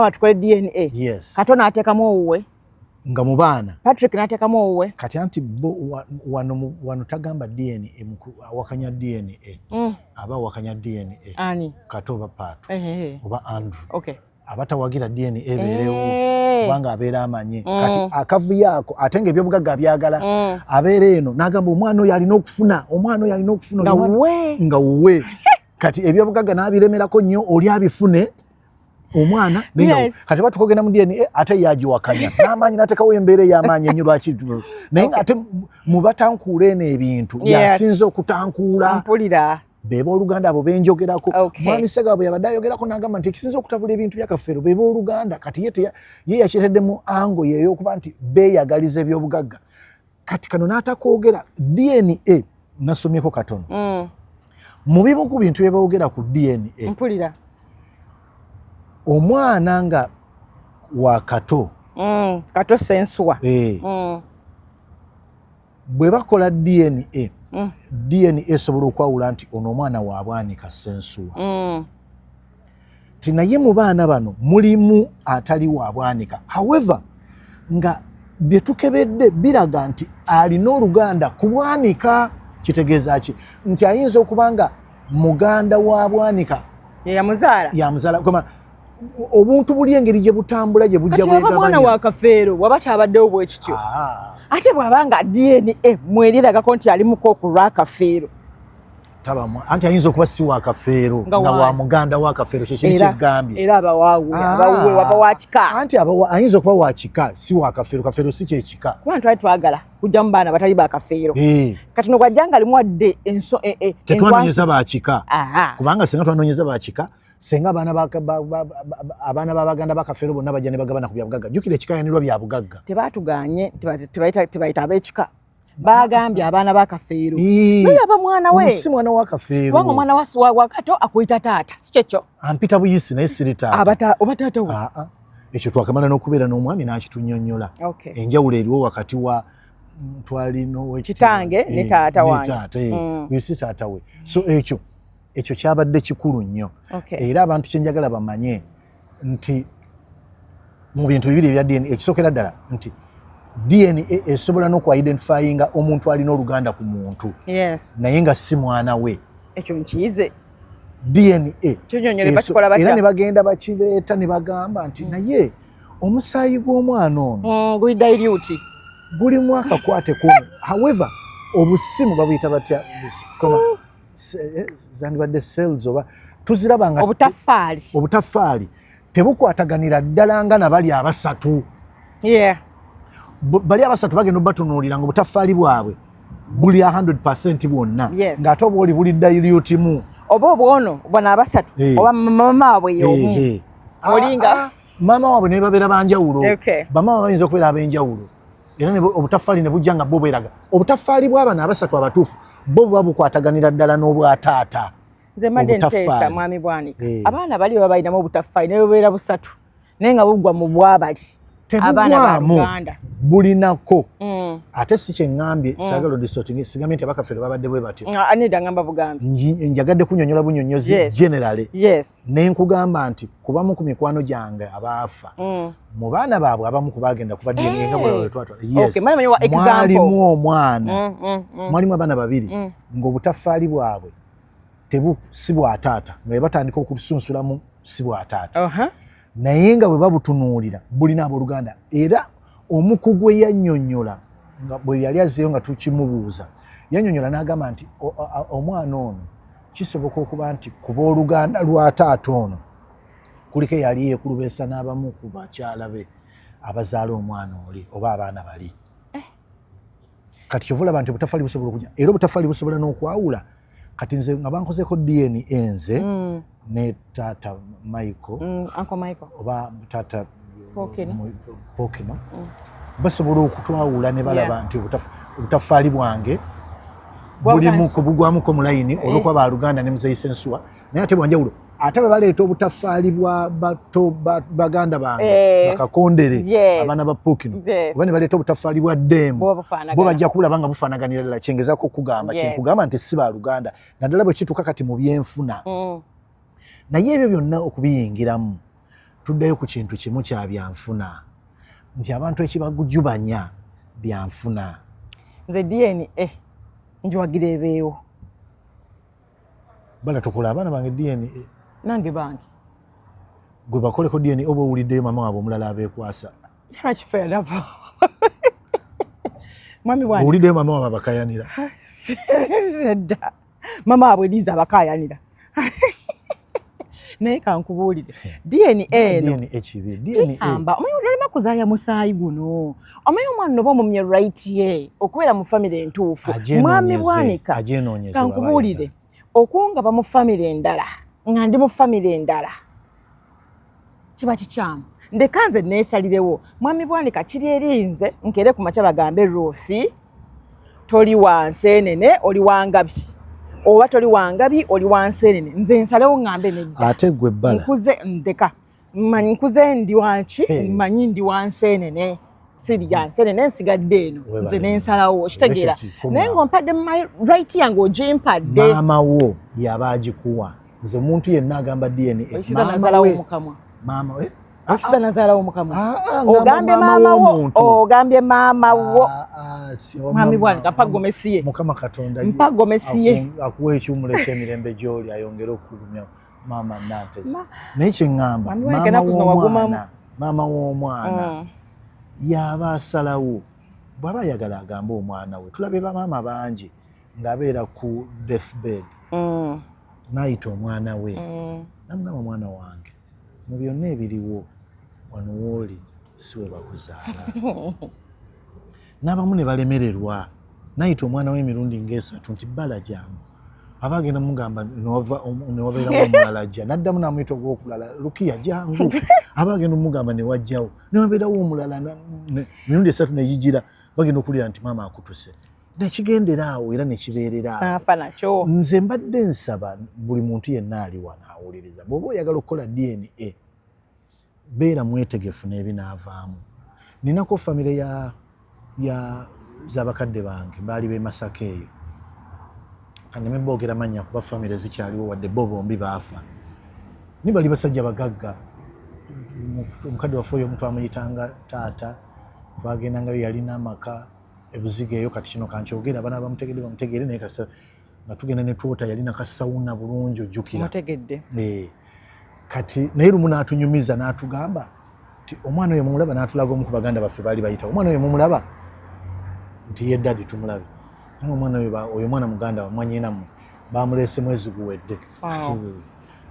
batukole DNA Kato n'ateekamu owuwe nga mu baana Patrick n'ateekamu owuwe kati anti wano tagamba DNA awakanya DNA aba awakanya DNA ani Kato oba Pato oba Andrew abatawagira DNA ebeerewo kubanga abeera amanye kati akavuyo ako ate nga ebyobugagga byagala abeera eno n'agamba omwana oyo alina okufuna nga wuwe kati ebyobugagga n'abiremerako nnyo oli abifune omwana kati batukogenda mu DNA ate yagiwakanya n'amaanyi n'ateekawo embeera ey'amaanyi ennyo lwaki naye nga ate mu batankuula eno ebintu yasinza okutankuula beba Oluganda abo benjogerako mwami Sega bwe yabadde ayogerako n'agamba nti ekisinza okutabula ebintu byakafeero beba Oluganda kati ye yakireddemu ango yeyo okuba nti beeyagaliza ebyobugagga kati kano n'atakoogera DNA nasomyeko katono mu bimu ku bintu bye boogera ku DNA mpulira omwana nga wa Kato Kato Sensuwa bwe bakola DNA DNA esobola okwawula nti ono omwana wa Bwanika Sensuwa tinaye mu baana bano mulimu atali wa Bwanika however nga bye tukebedde biraga nti alina oluganda ku Bwanika kitegeeza ki nti ayinza okuba nga muganda wa Bwanika yamuzaala koma obuntu buli engeri gye butambula gye bujja bwegabanya mwana wa Kafeero waba kyabaddewo bwe kityo ate bw'abanga DNA mweriragako nti ali mukooko lwa Kafeero anti ayinza okuba si wa Kafeero nga wa muganda wa Kafeero kyekiri kyegambye era abawaawe waba wa kika anti ayinza okuba wa kika si wa Kafeero Kafeero si kyekika kuba twali twagala kujja mu baana batali ba Kafeero kati no gwajjanga limu wadde tetwanoonyeza ba kika kubanga singa twanoonyeza ba kika senga abaana b'Abaganda ba Kafeero bonna bajja ne bagabana ku byabugagga jjukira ekikayanirwa bya bugagga tebaatuganye tebayita ab'ekika bagambye abaana ba Kafeero naye aba mwana we si mwana wa Kafeero kubanga omwana wa Kato akuyita taata si kyekyo ampita buyisi naye siri taata oba taata we ekyo twakamala n'okubeera n'omwami n'akitunnyonnyola enjawulo eriwo wakati wa twalino kitange ne taata wange si taata we so ekyo kyabadde kikulu nnyo era abantu kyenjagala bamanye nti mu bintu bibiri ebya DNA ekisookera ddala nti DNA esobola n'okwidentifyinga omuntu alina oluganda ku muntu naye nga si mwana we ekyo nkiyize DNA era ne bagenda bakireeta ne bagamba nti naye omusaayi gw'omwana ono guli dilute gulimu akakwate kumu however obusimu babuyita batya zandibadde cells oba tuziraba nga obutafaali tebukwataganira ddala nga nabali abasatu bali abasatu bagenda obatunuulira nga obutafaali bwabwe buli 100% bwonna ng'ate oba oli buli dilutimu oba obwono bwana abasatu oba mama waabwe y'omu olinga maama waabwe ne babeera banjawulo. Okay. Bamaama bayinza okubeera ab'enjawulo. Era ne obutafaali ne bujja nga bo bweraga. Obutafaali bw'abana abasatu abatuufu bo buba bukwataganira ddala n'obwataata. Nze madde nteesa mwami Bwanika. Abaana bali baba balinamu obutafaali ne bubeera busatu. Naye nga bugwa mu bwabali. Abaana ba Uganda. Bulinako. Ate si kye ŋŋambye saagala distorting sigambye nti abakafeero babadde bwe batyo. Aneda ngamba bugambi. Njagadde kunyonyola bunyonyozi generally. Yes. Ne nkugamba nti kubamu ku mikwano gyange abaafa. Mu baana baabwe abamu ku baagenda kuba DNA nga bwe twatwala. Yes. Okay, mwalimu omwana. Mwalimu abaana babiri ng'obutafaali bwabwe si bwa taata nga batandika okusunsulamu si bwa taata. Naye nga bwe babutunuulira bulina abooluganda era omukugu we yannyonnyola nga bwe yali azzeeyo nga tukimubuuza yannyonnyola n'agamba nti omwana ono kisoboka okuba nti ku booluganda lwa taata ono kuliko yali yeekulubeesa n'abamu ku bakyala be abazaala omwana oli oba abaana bali. Kati kyova olaba nti obutafaali busobola okujja era obutafaali busobola n'okwawula. Kati nze nga bankozeko DNA enze ne taata Michael, Uncle Michael oba taata Pokino basobola okutwawula ne balaba nti obutafaali bwange bulimu bugwamuko mu layini olw'okuba baaluganda ne Muzeeyisa Ensuwa naye ate bwanjawulo. Ate bwe baleeta obutafaali bwa baganda bange bakakondere abaana ba Pokino oba ne baleeta obutafaali bwa Dembo bo bajja kulaba nga bufaanaganira ddala. Kyengezaako okugamba kyenkugamba nti si baaluganda naddala bwe kituuka kati mu byenfuna. Naye ebyo byonna okubiyingiramu tuddayo ku kintu kimu kya byanfuna nti abantu ekibagujubanya byanfuna. Nze DNA njiwagira ebeewo. Bala tukola abaana bange DNA nange bange gwe bakoleko DNA oba owuliddeyo maama waabwe omulala abeekwasa. Kifeera nava mwami Bwanika owuliddeyo maama waabwe abakayanira. Edda maama waabwe Liza abakayanira. Naye kankubuulire DNA eno kiyamba olima kuzaaya musaayi guno omanyi omwana oba omumye right ye okubeera mu famire entuufu. Mwami Bwanika kankubuulire okungaba mu famire endala nga ndi mu famire endala kiba kikyamu. Ndeka nze neesalirewo Mwami Bwanika kiri erinze nkere ku makya bagambe Rufi toli wanseenene oli wangabi oba toli wangabi oli wanseenene nze nsalewo ngambe nedda. Ate gwe bbala nkuze ndeka manyi nkuze ndi wanki manyi ndi wanseenene sirya nseenene nsigadde eno nze nensalawo kitegeera naye ng'ompadde right yange ogimpadde. Maama wo yaba agikuwa. Nze omuntu yenna agamba DNA maama we Okisa nazaalawo mukamwa. Ogambye maama wo, ogambye maama wo. Mwami Bwanika mpago mesiye. Mukama Katonda mpago mesiye. Akuwe ekyumuleka emirembe gy'oli ayongera okulumya maama Nanteza. Naye kye ŋŋamba maama w'omwana yaba asalawo bw'aba ayagala agambe omwana we. Tulabe bamaama bangi ng'abeera ku deathbed n'ayita omwana we namugamba omwana wange mu byonna ebiriwo wano wooli si we bakuzaala. N'abamu ne balemererwa n'ayita omwana we emirundi ng'esatu nti bbala jangu aba agenda mugamba newabeerawo omulala ajja n'addamu n'amuyita ogw'okulala Lukiya jangu aba agenda omugamba ne wajjawo newabeerawo omulala emirundi esatu neyigira bagenda okuwulira nti maama akutuse nekigendera awo era nekibeerera awo. Nze mbadde nsaba buli muntu yenna ali wano awuliriza bw'oba oyagala okukola DNA beera mwetegefu n'ebinaavaamu. Ninako famire z'abakadde bange baali b'e Masaka eyo kaneme boogera mannya kuba famire zikyaliwo wadde bo bombi baafa. Ni bali basajja bagagga. Omukadde waffe oyo omuntu amuyitanga taata twagendangayo yalina amaka ebuziga eyo kati kino kankyogera abaana bamutegedde bamutegeere naye kasa nga tugenda ne twota yalina kasawuna bulungi ojjukira. Mutegedde. Kati naye lumu n'atunyumiza n'atugamba nti omwana oyo mumulaba n'atulaga omu ku baganda baffe baali bayitawo omwana oyo mumulaba nti ye ddadi tumulabe naye omwana oyo mwana muganda wa mwanyinammwe bamuleese mwezi guwedde.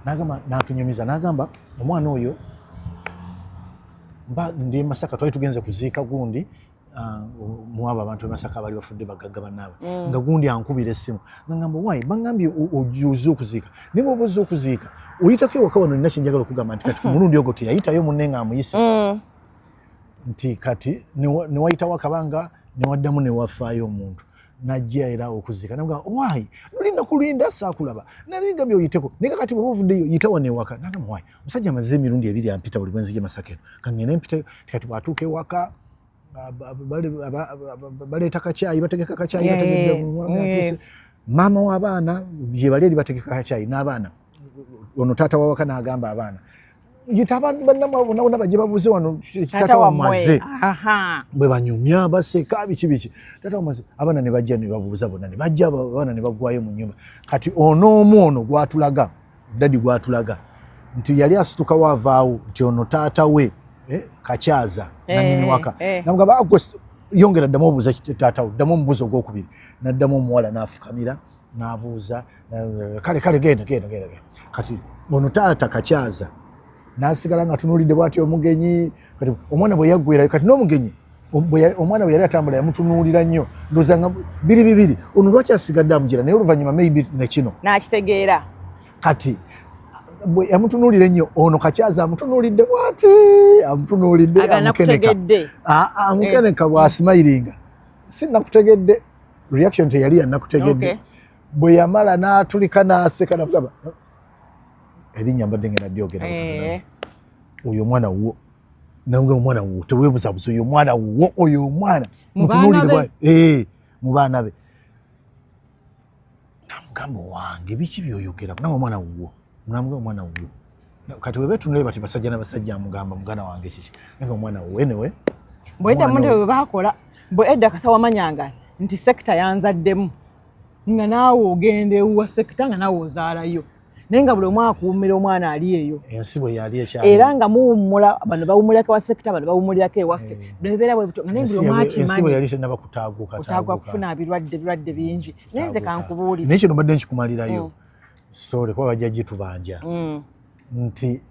N'agamba n'atunyumiza n'agamba omwana oyo ndi Masaka twali tugenze kuziika gundi muwaba abantu Masaka bali bafudde bagagga bannaabwe nga gundi ankubira essimu nga ngamba wayi bangambye ojuze okuziika niba obuze okuziika oyitako ewaka wano nina kyenjagala okugamba nti kati ku mulundi ogwo teyayitayo munne nga amuyisa nti kati ne wayitawo akabanga ne waddamu ne wafaayo omuntu najja era okuziika nagamba wayi lulinda kulinda saakulaba nalinga byoyiteko naye kati bw'oba ovuddeyo yita wano ewaka nagamba wayi omusajja amaze emirundi ebiri ampita buli bwenzija Masaka eno kangenda empitayo kati bw'atuuka ewaka baleeta kacaayi bategeka kacaayi bategedde maama w'abaana gye bali eri bategeka kacaayi n'abaana ono taata wawaka n'agamba abaana yita abantu bannamwabona bajje babuuze wano taata wamaze bwe banyumya baseka biki taata wamaze abaana ne bajja ne babuuza bonna ne bajja abaana ne baggwayo mu nnyumba kati ono gwatulaga dadi gwatulaga nti yali asituka waavaawo nti ono taata we Kacyaza nanyini waka namugamba yongera ddamu obuuza taatawo ddamu omubuuzo ogwokubiri naddamu omuwala n'afukamira n'abuuza kale genda kati ono taata Kacyaza n'asigala nga tunuulidde bw'atyo omugenyi kati omwana bwe yaggwerayo kati n'omugenyi omwana bwe yali atambula yamutunuulira nnyo ndowooza nga bibiri ono lwaki asigadde amugira naye oluvannyuma maybe ne kino n'akitegeera kati bwe yamutunuulira ennyo ono Kacyaza amutunuulidde bw'ati amutunuulidde amukeneka bw'asimayiringa sinnakutegedde reaction teyali yannakutegedde bwe yamala n'atulika n'aseka namugamba erinnya mbadde ngenda lyogera oyo omwana wuwo namugamba omwana wuwo teweebuzabuza oyo omwana wuwo oyo omwana mutunuulire mu baana be namugamba wange biki byoyogera namugamba omwana wuwo namugamba omwana wuwo kati bwe beetunule bati basajja n'abasajja amugamba muganda wange kiki naye omwana wuwo enewe bwedda munde bwe bakola bwe edda Kasawa Manyanga nti sekita yanzaddemu nga naawe ogenda ewuwa sekita nga naawe ozaalayo naye nga buli omu akuumira omwana ali eyo ensi bwe yali ekyali era nga muwummula bano bawummulirako wa sekita bano bawummulirako ewaffe bebeera bwe nga naye buli omu akimanyi ensi bwe yali tennaba kutaaguka kufuna birwadde bingi naye nze kankubuulire naye kino mbadde nkikumalirayo story kuba bajja gitubanja nti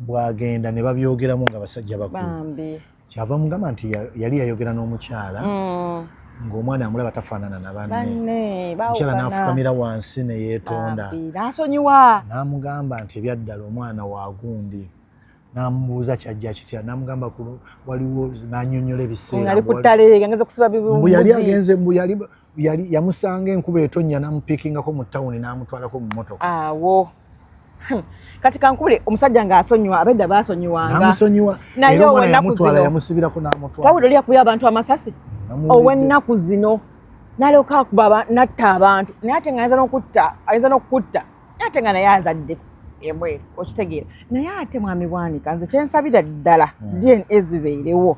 bwagenda ne babyogeramu nga basajja bakulu kyava mugamba nti yali yayogera n'omukyala ng'omwana amulaba tafaanana na banne omukyala n'afukamira wansi ne yeetonda n'asonyiwa n'amugamba nti ebyaddala omwana waagundi n'amubuuza kyajja kitya n'amugamba waliwo n'annyonnyola ebiseera ali ku ttale ngeze kusiba mbu yali agenze mbu yali yamusanga enkuba etonnya n'amupiikingako mu ttawuni n'amutwalako mu mmotoka awo kati kankule omusajja ng'asonyiwa abedda baasonyiwanga n'amusonyiwa era omwana yamutwala yamusibirako n'amutwala wawulira oli akuya abantu amasasi ow'ennaku zino n'alyoka akuba natta abantu naye ate nga ayinza n'okukutta naye ate nga naye azadde ebweru okitegeera naye ate mwami Bwanika nze kyensabira ddala DNA zibeerewo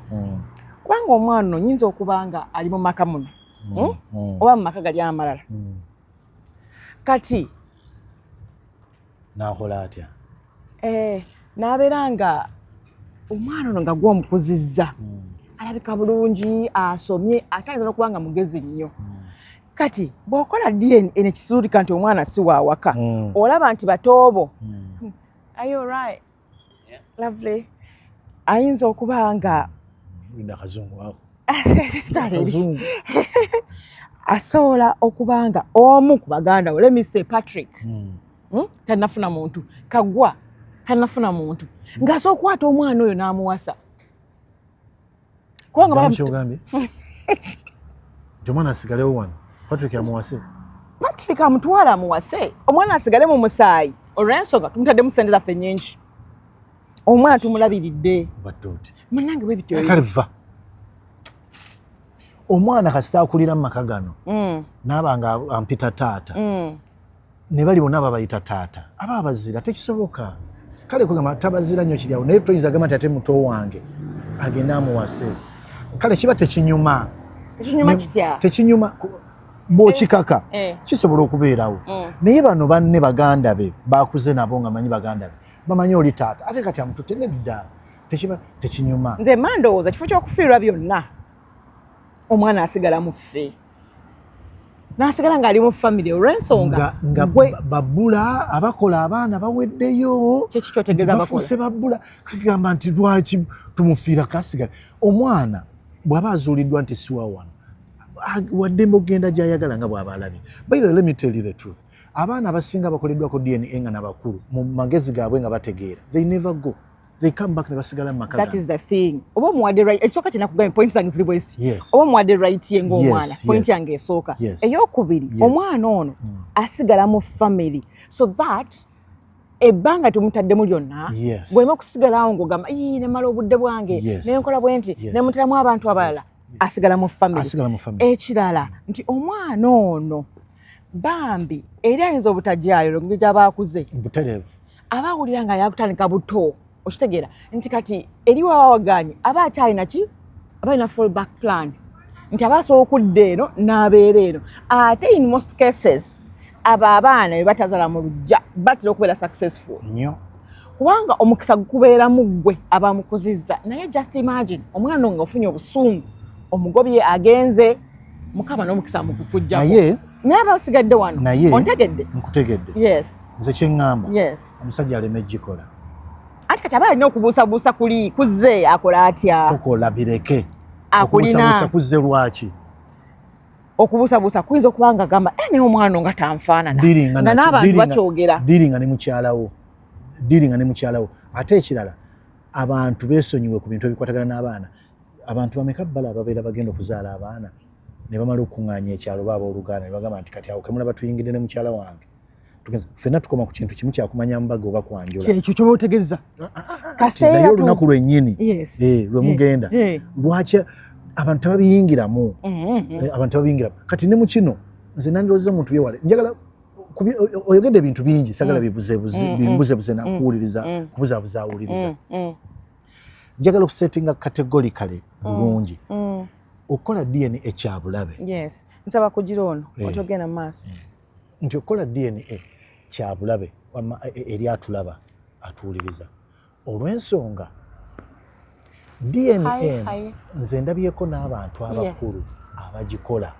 kubanga omwana ono nyinza okuba nga ali mu maka muno oba mu maka gali amalala kati n'akola atya n'abeera nga omwana ono nga gw'omukuzizza alabika bulungi asomye ate ayinza n'okuba nga mugezi nnyo kati bw'okola DNA nekisuulika nti omwana si waawaka olaba nti batoobo are you alright lovely ayinza okuba nga asobola okuba nga omu ku baganda we let me say Patrick tannafuna muntu Kaggwa tannafuna muntu ng'asobola okukwata omwana oyo n'amuwasa kubanga kyogambye nti omwana asigalewo wano Patrick amuwase Patrick amutwala amuwase omwana asigale mu musaayi olw'ensonga tumutaddemu ssente zaffe nnyingi omwana tumulabiridde munnange bwe bityo kale vva omwana kasita akulira mu maka gano n'aba nga ampita taata ne bali bonna babayita taata aba abazira tekisoboka kale kugamba tabazira nnyo kiryawo naye toyinza gamba nti ate muto wange agenda amuwase kale kiba tekinyuma kitya tekinyuma bw'okikaka kisobola okubeerawo naye bano banne baganda be bakuze nabo nga manyi baganda be bamanyi oli taata ate kati amututte nedda tekiba tekinyuma nze mandowooza kifo ky'okufiirwa byonna omwana asigala mu ffe n'asigala ng'ali mu famire olw'ensonga nga babbula abakola abaana baweddeyo kyekikyotegeeza bafuuse babbula kagamba nti lwaki tumufiira kasigala omwana bw'aba azuuliddwa nti siwa wano waddembe okugenda gy'ayagala nga bw'aba alabye. By the way, let me tell you the truth, abaana abasinga bakoleddwako DNA nga n'abakulu mu magezi gaabwe nga bategeera, they never go, they come back ne basigala mu maka. That is the thing. Oba muwadde right, ekisooka kye nakugambye point zange ziri bwest. Yes. Oba muwadde right ye ng'omwana, Yes, point yes. yange esooka. Yes. Ey'okubiri, Yes. omwana ono asigala mu family so that ebbanga tumutaddemu lyonna Yes. bw'ema okusigalawo ng'ogamba ne mala obudde bwange Yes. ne nkola bwe nti Yes. ne muteramu abantu abalala asigala mu family. Asigala mu family. Ekirala nti omwana ono bambi eri ayinza obutajjayo ngeri gy'aba akuze Butereevu. aba awulira nga yakutandika buto okitegeera nti kati eriwo abawaganye aba akyalina ki aba alina fallback plan nti aba asobola okudda eno n'abeera eno ate in most cases abo abaana be batazaala mu lujja batera okubeera successful Nnyo. kubanga omukisa gukubeera mu ggwe abamukuzizza naye just imagine omwana nga ofunye obusungu omugobye agenze mukama n'omukisa mukukujjako Naye naye aba asigadde wano naye ontegedde nkutegedde. yes Nze kye ŋŋamba. yes Omusajja aleme gikola. ati kati aba alina okubuusabuusa kuzze akola atya Tokola bireke. akulina Okubuusabuusa kuzze lwaki? okubuusabuusa kuyinza okuba nga agamba naye omwana nga tanfaanana Diringa na n'abantu bakyogera diringa ne mukyalawo. Diringa ne mukyalawo. Ate ekirala abantu beesonyiwe ku bintu ebikwatagana n'abaana. Abantu bameka bbala ababeera bagenda okuzaala abaana ne bamala okuŋŋaanya ekyalo baaba oluganda ne bagamba nti kati awo kemulaba tuyingidde ne mukyala wange. Ffenna tukoma ku kintu kimu kyakumanya mbaga oba kwanjula. kyekyo kyoba otegeeza Naye olunaku lwennyini yes lwe mugenda lwaki abantu tebabiyingiramu. Abantu tebabiyingiramu. Kati ne mu kino nze nandirowooza omuntu byewale njagala oyogedde ebintu bingi sagala bibuzebuze nakuwuliriza kubuzaabuza awuliriza. Njagala okusetinga categorically bulungi okukola DNA ekyabulabe. yes nsaba kugira ono otogenda mu maaso Nti okukola DNA kyabulabe eri atulaba atuwuliriza olw'ensonga DNA nze ndabyeko n'abantu abakulu abagikola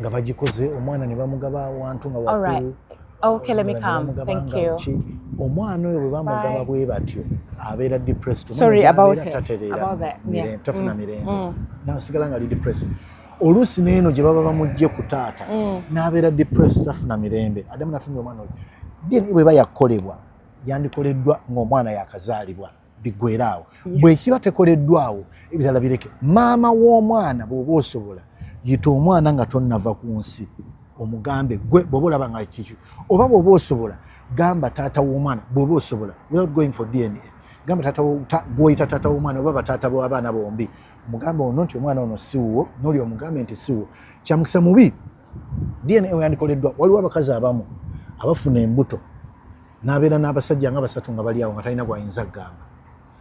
nga bagikoze omwana ne bamugaba awantu nga wakulu. Okay, let me come. Thank you. Omwana oyo bwe bamugaba bwe batyo abeera depressed. Sorry about it. About that. Tafuna mirembe. Nasigala nga ali depressed. Oluusi n'eno gye baba bamugye ku taata n'abeera depressed tafuna mirembe. Adamu natunye omwana oyo. DNA bwe yakolebwa yandikoleddwa ng'omwana yakazaalibwa biggweeraawo. Bwe kiba tekoleddwawo ebirala bireke. Maama w'omwana bw'oba osobola yita omwana nga tonnava ku nsi. Omugambe gwe bw'oba olaba nga kiki oba bw'oba osobola gamba taata w'omwana bw'oba osobola without going for DNA gamba taata gw'oyita taata w'omwana oba bataata b'abaana bombi omugambe ono nti omwana ono si wuwo n'oli omugambe nti si wuwo kyamukisa mubi. DNA yandikoleddwa waliwo abakazi abamu abafuna embuto n'abeera n'abasajja nga basatu nga bali awo nga talina gwayinza kugamba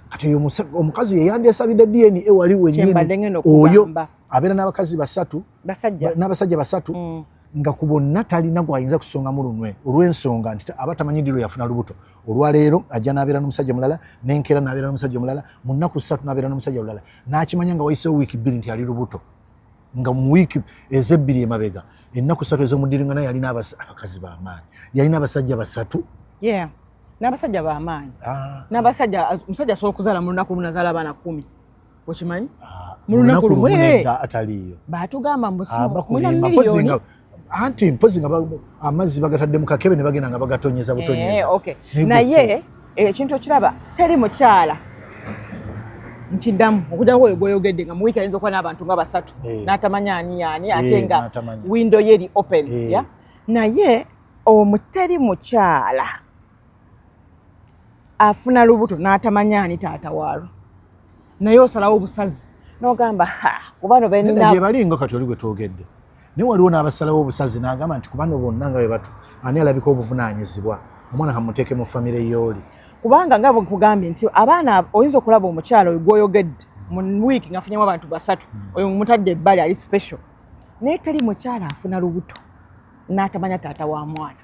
kati oyo omukazi yeyandyesabidde DNA wali wennyini oyo abeera n'abakazi n'abasajja basatu nga ku bonna talina gwayinza kusongamu lunwe olw'ensonga nti aba tamanyi ddi lwe yafuna lubuto. Olwaleero ajja n'abeera n'omusajja mulala n'enkeera n'abeera n'omusajja mulala mu nnaku 3 n'abeera n'omusajja mulala n'akimanya nga wayiseewo wiiki 2 nti ali lubuto nga mu wiiki ez'ebbiri emabega ennaku 3 ez'omudiringana yalina abakazi b'amaanyi yalina abasajja 3 n'abasajja b'amaanyi n'abasajja omusajja asobola okuzaala mu lunaku lumu nazaala abaana 10 okimanyi mu lunaku lumu ataliiyo baatugamba muna miliyoni anti mpozi nga amazzi bagatadde mu kakebe ne bagenda nga bagatonyeza butonyeza. Naye ekintu okiraba teri mukyala nkiddamu okujjako we gweyogedde nga mu wiiki ayinza okuba n'abantu nga 3 n'atamanya ani ate nga windo ye eri open. Naye omuteri mukyala afuna lubuto n'atamanya ani taata waalo naye osalawo obusazi n'ogamba kubano bebalinga kati oli gwe twogedde. Naye waliwo n'abasalawo obusazi n'agamba nti kubano bonna nga bwe batu ani alabika obuvunaanyizibwa omwana kamuteeke mu famire y'oli. Kubanga nga bwe nkugambye nti abaana oyinza okulaba omukyala oyo gw'oyogedde mu wiiki ng'afunyemu abantu 3 oyo mutadde ebbali ali special naye teri mukyala afuna lubuto n'atamanya taata wa mwana.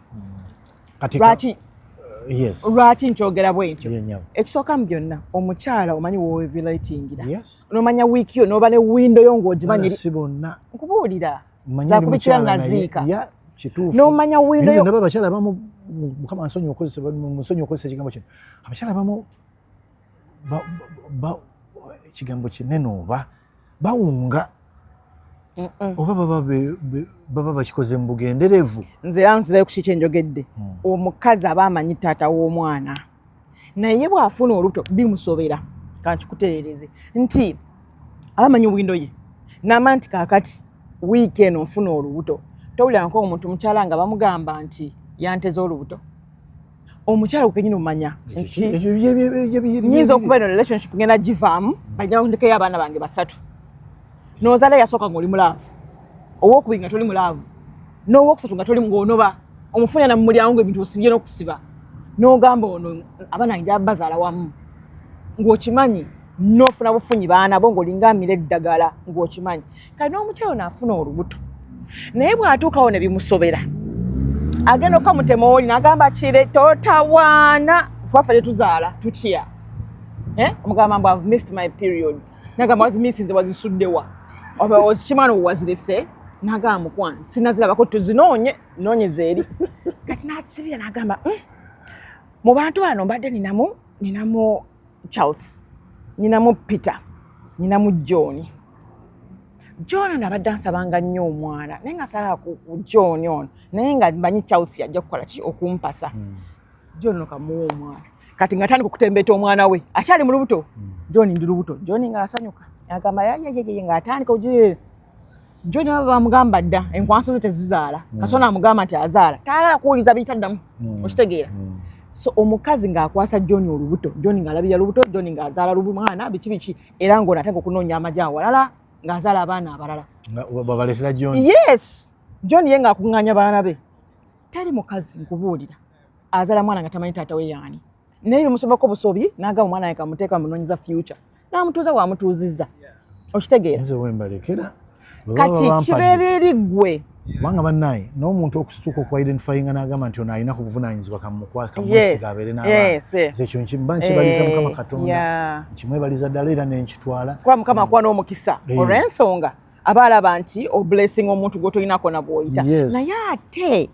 Lwaki nkyogera bwe ntyo ekisooka mu byonna omukyala omanyi woovulatingira n'omanya wiiki yo n'oba ne windo yo ng'ogimanyi nkubuulira zakubikira naziika n'omanya windo yo. Ndaba abakyala abamu mukama nsonyi okozesa ekigambo kino abakyala abamu ekigambo kinene oba bawunga oba baba bakikoze mu bugenderevu. Nze yanzirayo ku kiki enjogedde. Omukazi aba amanyi taata w'omwana naye bw'afuna olubuto bimusobera. Kankikutereereze nti abamanyi windo ye n'amanyi nti kaakati wiiki eno nfuna olubuto. Towulira nko omuntu mukyala nga bamugamba nti yanteze olubuto. Omukyala kenyini omanya nti nyinza okuba eno relationship ngenda givaamu bajja kuntekeyo abaana bange 3. N'ozaala yasooka ng'oli mulaavu, ow'okubiri nga toli mulaavu, n'ow'okusatu nga toli ng'onoba, omufunya na mu mulyango ng'ebintu osibye n'okusiba, n'ogamba ono abaana nja bazaala wamu ng'okimanyi n'ofuna bufunyi baana bo ng'olinga amira eddagala ng'okimanyi. Kati n'omukyala n'afuna olubuto naye bw'atuukawo ne bimusobera agenda okamutema oli n'agamba kire totawaana fwaffe tetuzaala tutya. Omugamba mbu I've missed my periods. N'agamba wazimisinze wazisuddewa. Oba ozikimana wazirese n'agamba mukwano sinazirabako tuzinoonye zeeri. Kati n'akisibira n'agamba mu bantu bano mbadde ninamu Charles, ninamu Peter, ninamu John. John nabadde ansabanga nnyo omwana naye nga sala ku John ono naye nga mbanyi Charles yajja kukola ki okumpasa. John okamuwa omwana kati nga tandika okutembeeta omwana we akyali mu lubuto. John ndi lubuto. John nga asanyuka agamba yayayeye nga atandika ojire. John baba bamugamba dda enkwanso ze tezizaala kasona amugamba nti azaala taagala kuwuliza bitaddamu okitegeera. So omukazi ng'akwasa John olubuto, John ng'alabira lubuto, John ng'azaala mwana biki era ng'ona atandika okunoonya amajja awalala ng'azaala abaana abalala. Babaleetera John? Yes. John ye ng'akuŋŋaanya baana be. Tali mukazi nkubuulira azaala mwana nga tamanyi taata we yaani. Naye bimusobako busobi n'agamba omwana we kamuteeka munoonyiza future. N'amutuuza bw'amutuuzizza. Okitegeera? Nze we mbalekera. Kati kibeera eri ggwe. Kubanga bannaye n'omuntu okusituka okwa-identifyinga n'agamba nti ono alina ku buvunaanyizibwa kamwesiga abeere n'abaana. Ekyo nkimba nkibaliza Mukama Katonda. Nkimwebaliza ddala era nenkitwala. Kuba Mukama akuwa n'omukisa olw'ensonga aba alaba nti oblessing omuntu gw'otolinako na bw'oyita. Naye ate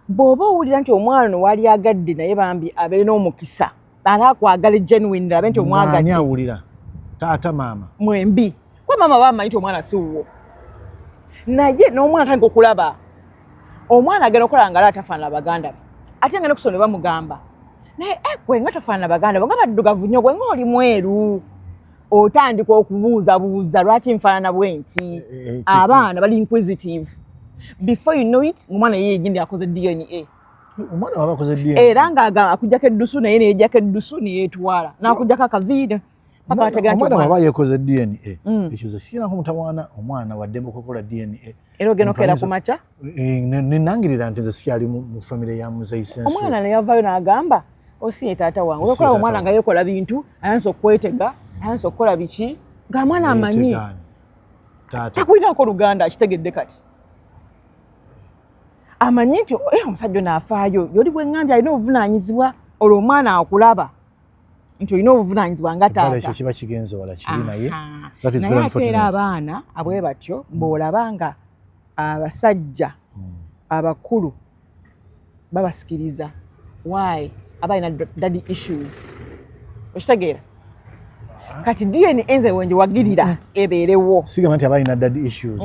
bw'oba owulira nti omwana ono wali agadde naye bambi abeere n'omukisa ala akwagala genuine abe nti omwagadde. Ani awulira? Taata maama? Mwembi. Kuba maama bamanyi nti omwana si wuwo. Naye n'omwana atandika okulaba omwana agenda okukola nga atafaanana baganda be ate nga nekusona ne bamugamba naye gwe nga tofaanana baganda bo nga baddugavu nnyo gwe ng'oli mweru. Otandika okubuuzabuuza lwaki nfaanana bwe nti abaana bali inquisitive. Before you know it omwana ye yenyini akoze DNA. Omwana waba akoze DNA era ng'agamba akujjako eddusu naye neejjako eddusu neyeetwala n'akujjako akaviide. Omwana waba yekoze DNA ekyo ze sirina kumutawaana omwana wadde mukokola DNA. Era ogenda okeera ku makya? Nenangirira nti nze sikyali mu famire ya Muzaise. Omwana ne yavaayo n'agamba osinye taata wange. Olwokuba omwana nga yeekola bintu ayanza okwetega ayanza okukola biki ng'amwana amanyi. Takulinako Luganda akitegedde kati. Amanyi nti omusajja n'afaayo yoli bwe ŋŋambye alina obuvunaanyizibwa olwo omwana akulaba nti olina obuvunaanyizibwa nga taata. Ekyo kiba kigenze wala kibi naye. Naye ate era abaana abwe batyo bw'olaba nga abasajja abakulu babasikiriza. Why? Aba alina daddy issues. Okitegeera? Kati DNA enze wenje wagirira ebeerewo. Sigamba nti aba alina daddy issues.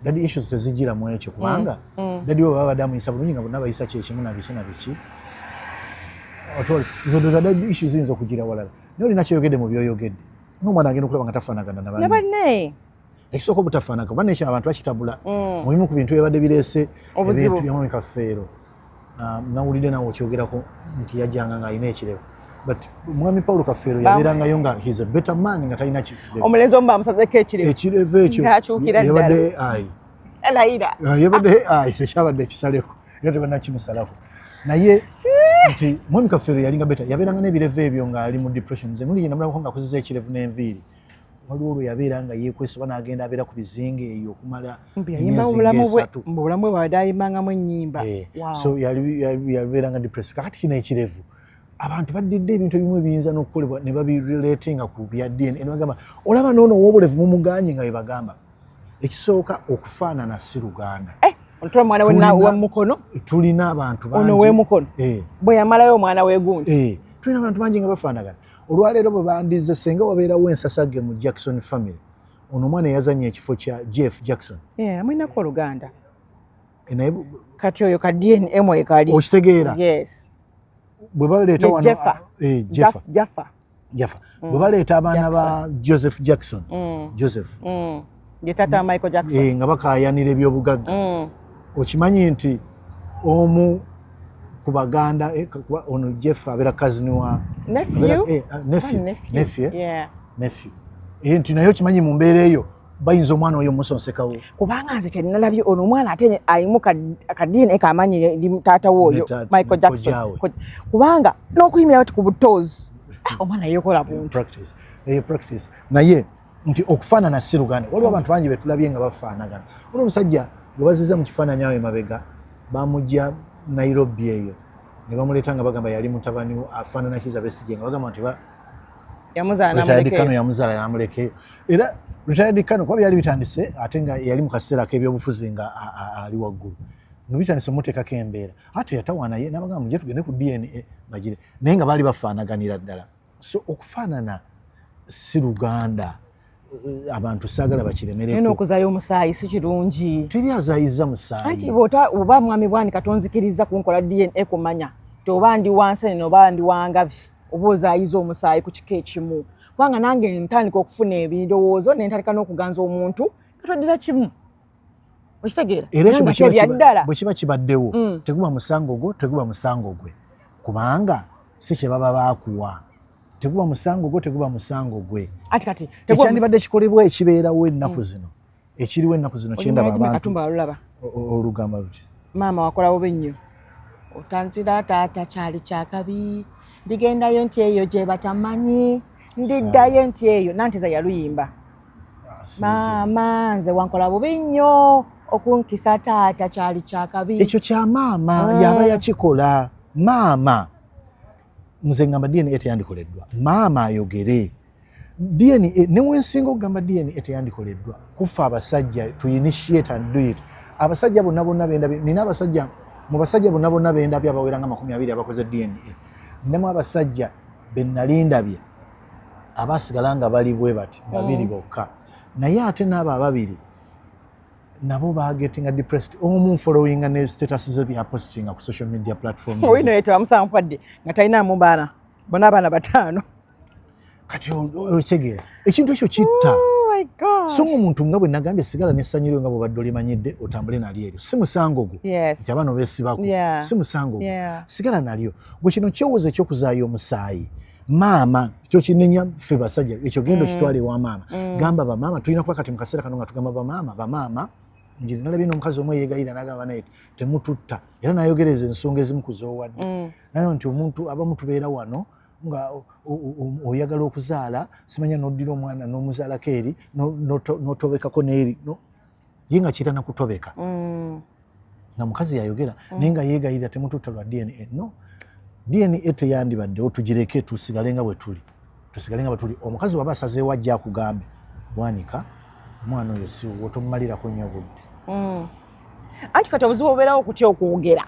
Daddy issues tezijjira mu ekyo kubanga daddy we baba badamuyisa bulungi nga bonna bayisa kyekimu na biki na biki. Otoli zodoza daddy issues ziyinza okugira walala naye olina kyoyogedde mu byoyogedde n'omwana agenda okulaba nga tafaanagana na banne. Ekisooka obutafaanaga kuba nekyo abantu bakitabula mu bimu ku bintu byabadde bireese ebintu by'omwami Kafeero. Nawulidde nawe okyogerako nti yajjanga ng'alina ekirevu. But mwami Paulo Kafeero yabeerangayo nga he's a better man nga talina kirevu. Omulenzi omu bamusazeko ekirevu. Ekirevu ekyo yabadde AI. Yabadde AI tekyabadde ekisaleko era tebannakimusalako. Naye nti mwami Kafeero yalinga better yabeeranga n'ebirevu ebyo ng'ali mu depression. Nze nuli namulabako nga akozesa ekirevu n'enviiri. Waliwo olwo yabeera nga yeekwesoba n'agenda abeera ku bizinga eyo okumala mu bulamu bwe bwadde ayimbangamu ennyimba. So yabeera nga depressed. Kakati kino ekirevu abantu baddidde ebintu ebimu ebiyinza n'okukolebwa ne babirelatinga ku bya DNA ne bagamba olaba n'ono ow'obulevu mumuganye nga bye bagamba. Ekisooka okufaanana si Luganda. Ontula omwana w'emukono? Tulina abantu bangi. Ono w'emukono? Bwe yamalayo omwana w'egundi? Tulina abantu bangi nga bafaanagana. Olwaleero bwe bandize senga wabeerawo ensasage mu Jackson family ono omwana yazanye ekifo kya Jeff Jackson amwinako oluganda naye kati oyo ka DNA mwekali okitegeera bwe baleeta wano Jaffa bwe baleeta abaana ba Joseph Jackson Joseph ye tata Michael Jackson nga bakayanira ebyobugagga okimanyi nti omu ku baganda ono Jeff abeera cousin wa nephew nti naye okimanyi mu mbeera eyo bayinza omwana oyo musonsekawo kubanga nze kyenalabye ono omwana ate alimu akadini kamanyi taata wooyo Michael Jackson kubanga n'okuyimira bati ku butoozi omwana yekola buntu practice naye nti okufaanana si luganda waliwo abantu bangi betulabye nga bafaanagana oli omusajja gwe baziza mu kifaananyi awo emabega bamujja Nairobi eyo ne bamuleeta nga bagamba yali mutabani afaanana Kizza Besigye nga bagamba nti yamuzaala namulekeyo era retired Kano kuba byali bitandise ate nga yali mu kaseera k'ebyobufuzi nga ali waggulu nga bitandise omuteekako embeera ate yatawaana ye n'abagamba mujje tugende ku DNA bagire naye nga baali bafaanaganira ddala so okufaanana si luganda abantu saagala bakiremereko n'okuzaayo omusaayi si kirungi teri azaayiza musaayi anti oba mwami Bwanika tonzikiriza kunkola DNA kumanya ti oba ndi wansene oba ndi wangabi oba ozaayiza omusaayi ku kika ekimu kubanga nange ntandika okufuna ebirowoozo nentandika n'okuganza omuntu katoddira kimu okitegeera era bwe kiba kibaddewo teguba musango gwo teguba musango gwe kubanga si kye baba baakuwa teguba musango gwo teguba musango gwe ati kati ekyandibadde kikolebwa ekibeerawo ennaku zino ekiriwo ennaku zino kyendaba abantu olugamba luti maama wakola bubi nnyo otantira taata kyali kyakabi ndigendayo nti eyo gye batamanyi ndiddayo nti eyo nantiza yaluyimba maama nze wankola bubi nnyo okunkisa taata kyali kyakabi ekyo kya maama yaba yakikola maama nze ngamba DNA teyandikoleddwa maama ayogere DNA newensinga okugamba DNA teyandikoleddwa kufa abasajja to initiate and do it abasajja bonna bendabye nina abasajja mu basajja bonna bendabye abawera nga 20 abakoze DNA nemu abasajja bennalindabye abasigala nga bali bwe bati babiri bokka naye ate n'abo ababiri nabo bagetinga depressed omu following ne status ze bya posting ku social media platforms oyino yetu amusankwadde nga talina mu baana bona abaana 5 kati okyegera ekintu ekyo kitta so omuntu nga bwe nagambye sigala nesanyirwe nga bwobadde olimanyidde otambule nali eryo si musango gwo nti abaana obeesibako si musango gwo sigala nalyo gwe kino kyowooza ekyokuzaayo omusaayi maama kyo kinenya ffe basajja ekyo genda okitwale wa maama gamba bamaama tulina kuba kati mu kaseera kano nga tugamba bamaama nje nalabye n'omukazi omwe yeegayira n'agamba naye temututta era nayogereza ensonga ezimu kuzoowadde naye nti omuntu abamu tubeera wano nga oyagala okuzaala simanya n'oddira omwana n'omuzaalako eri n'otobekako n'eri ye nga kirana kutobeka nga mukazi yayogera naye nga yeegayirira temututta lwa DNA no DNA teyandibaddewo tugireke tusigale nga bwe tuli omukazi bw'aba asazeewo ajja akugambe Bwanika omwana oyo si wo tomumalirako nnyo budde anti kati obuzibu obeerawo okutya okwogera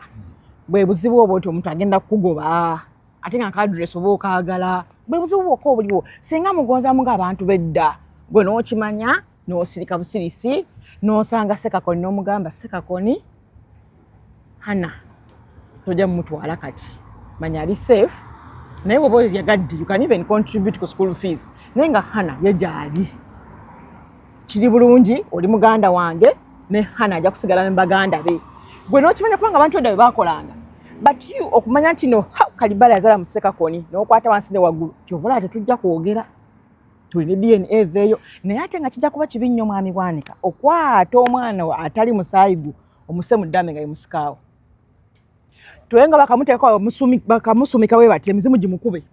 bwe buzibu obwo ti omuntu agenda kukugoba ate nga kadresi oba okaagala bwe buzibu bwokka obuliwo singa mugonzaamu ng'abantu bedda gwe n'okimanya n'osirika busirisi n'osanga Sekakoni n'omugamba Sekakoni Hana tojja mumutwala kati manya ali safe naye bw'oba yagadde you can even contribute ku school fees naye nga Hana ye gyali kiri bulungi oli muganda wange ne Hana ajja kusigala ne baganda be gwe n'okimanya kubanga abantu edda bwe baakolanga but you okumanya nti no Kalibala yazala mu Sekakoni n'okwata wansi ne waggulu kyovula tetujja kwogera tulina DNA eveeyo naye ate nga kijja kuba kibi nnyo mwami Bwanika okwata omwana atali musaayigu omuse mu ddame nga ye musikaawo tuwenga bakamuteeka bakamusumika we bati emizimu gimukube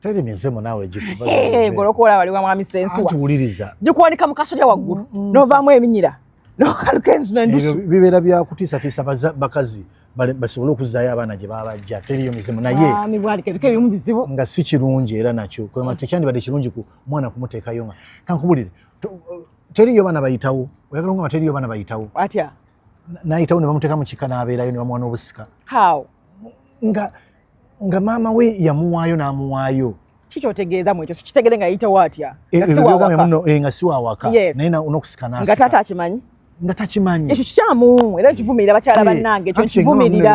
teri mizimu naawe gikuba golokola wali wa mwami Sensuwa tuwuliriza gikuwanika mu kasolya waggulu n'ovaamu eminyira n'okaluka enzu n'endusu bibeera bya kutiisatiisa bakazi basobole okuzaayo abaana gye babajja teriyo mizimu naye ebimu bizibu nga si kirungi era nakyo tekyandibadde kirungi ku mwana kumuteekayo nga kankubulire teriyo baana bayitawo oyagala nga teriyo baana bayitawo atya nayitawo ne bamuteeka mu kika n'abeerayo ne bamuwa n'obusika how nga maama we yamuwaayo n'amuwaayo Kikyotegeeza mu ekyo sikitegere nga yita watya nga siwa waka naye n'okusikana nga taata akimanyi nga takimanyi ekyo kikyamu era nkivumirira bakyala bannange ekyo nkivumirira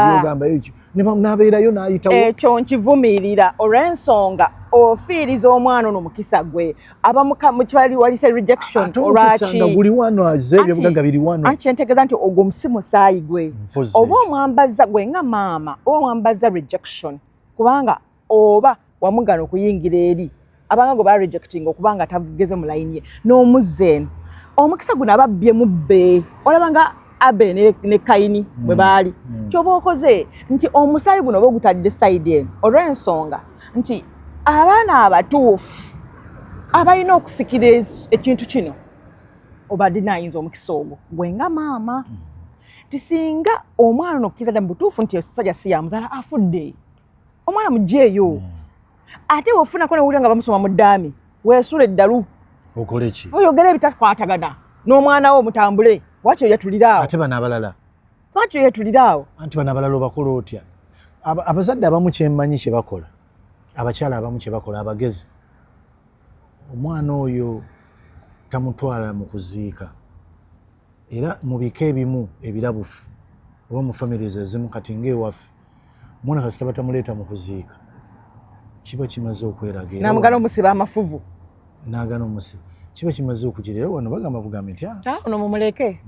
n'abeerayo n'ayitawo ekyo nkivumirira olw'ensonga ofiiriza omwana ono mukisa gwe abamukibali walise rejection olwaki buli wano aze ebyobugaga biri wano anti kyentegeeza nti ogwo musi musaayi gwe oba omwambaza gwe nga maama oba omwambaza rejection kubanga oba wamugana okuyingira eri abanga gwe barejecting okubanga tavugeze mu layini ye n'omuzza eno omukisa guno ababbye mubbe olaba nga Abe ne Kayini bwe baali kyoba okoze nti omusaayi guno oba ogutadde sayidi eno olw'ensonga nti abaana abatuufu abalina okusikira ekintu kino obadde naayinza omukisa ogwo gwe nga maama nti singa omwana ono okukiriza ddala mu butuufu nti esajja si yamuzaala afudde omwana muggyeeyo ate weofunako newulira nga bamusoma mu ddaami weesula eddalu okole ki oyogera ebitakwatagana n'omwana wo mutambule wakyo yatuliraawo ate bano abalala wakyo yatuliraawo anti bano abalala obakola otya abazadde abamu kyemmanyi kye bakola abakyala abamu kye bakola abagezi omwana oyo tamutwala mu kuziika era mu bika ebimu ebirabufu oba mu families ezimu kati ng'ewaffe omwana kasita batamuleeta mu kuziika kiba kimaze okweraga namugana omusiba amafuvu n'agana omusiba kiba kimaze okugirira wano bagamba bugambe nti ono mumuleke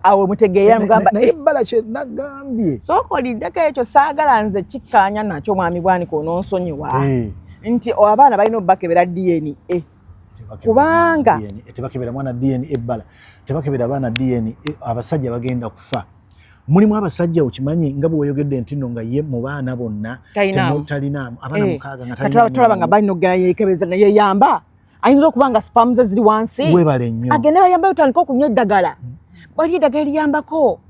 awo mutegeera mugamba naye ebbala kye nagambye sooka oliddeko ekyo saagala nze kikkaanya nakyo mwami bwanika ononsonyiwa nti abaana balina obbakebera DNA kubanga tebakebera mwana DNA ebbala tebakebera abaana DNA abasajja bagenda kufa mulimu abasajja okimanyi nga bwe wayogedde nti nno nga ye mu baana bonna talinamu abaana mukaaga nga talaba nga balina okugera yekebeza naye yamba ayinza okuba nga spam ze ziri wansi webale nnyo agende bayamba yotandika okunywa eddagala bali eddagala eriyambako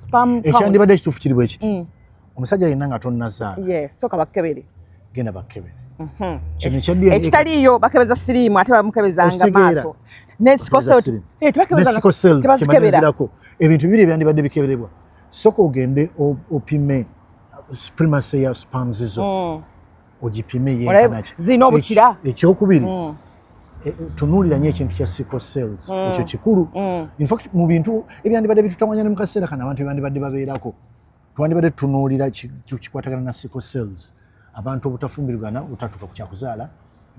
spam ekyandibadde ekituufu kiri bwe kiti omusajja yenna nga tonnazaala sooka bakkebere genda bakkebere ekitaliiyo bakebeza siriimu ate bamukebezanga maaso nesikoselskyebazirako ebintu bibiri ebyandibadde bikeberebwa soka ogende opime primacy ya spams zo ogipime yenkanaki zina obukira ekyokubiri tunuulira nnyo ekintu kya sickle cells ekyo kikulu infact mu bintu ebyandibadde bitutawanya ne mu kaseera kano abantu ebyandibadde babeerako twandibadde tutunuulira kikwatagana na sickle cells abantu obutafumbirigana otatuuka ku kyakuzaala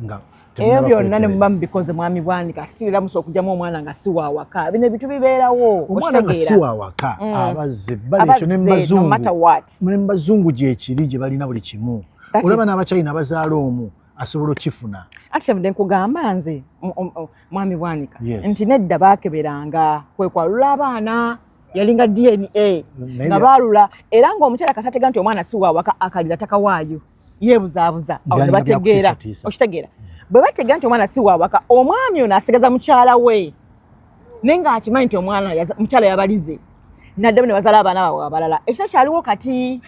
nga ebyo byonna ne muba mubikoze mwami bwanika sitirira musa okugyamu omwana nga si waawaka bino ebintu bibeerawo omwana nga si waawaka abazze bali ekyo ne mubazungu gyekiri gye balina buli kimu olaba n'abakyalina abazaala omu asobola okifuna ati kyavudde nkugamba nze mwami bwanika nti nedda baakeberanga kwekwalula abaana yalinga DNA nga baalula era ng'omukyala kasatega nti omwana si waawaka akalira takawaayo yeebuzaabuza awo ne bategeera okitegeera bwe bategeera nti omwana si waawaka omwami ono asigaza mukyala we naye ng'akimanyi nti mukyala yabalize naddamu ne bazaala abaana baabwe abalala ekita kyaliwo kati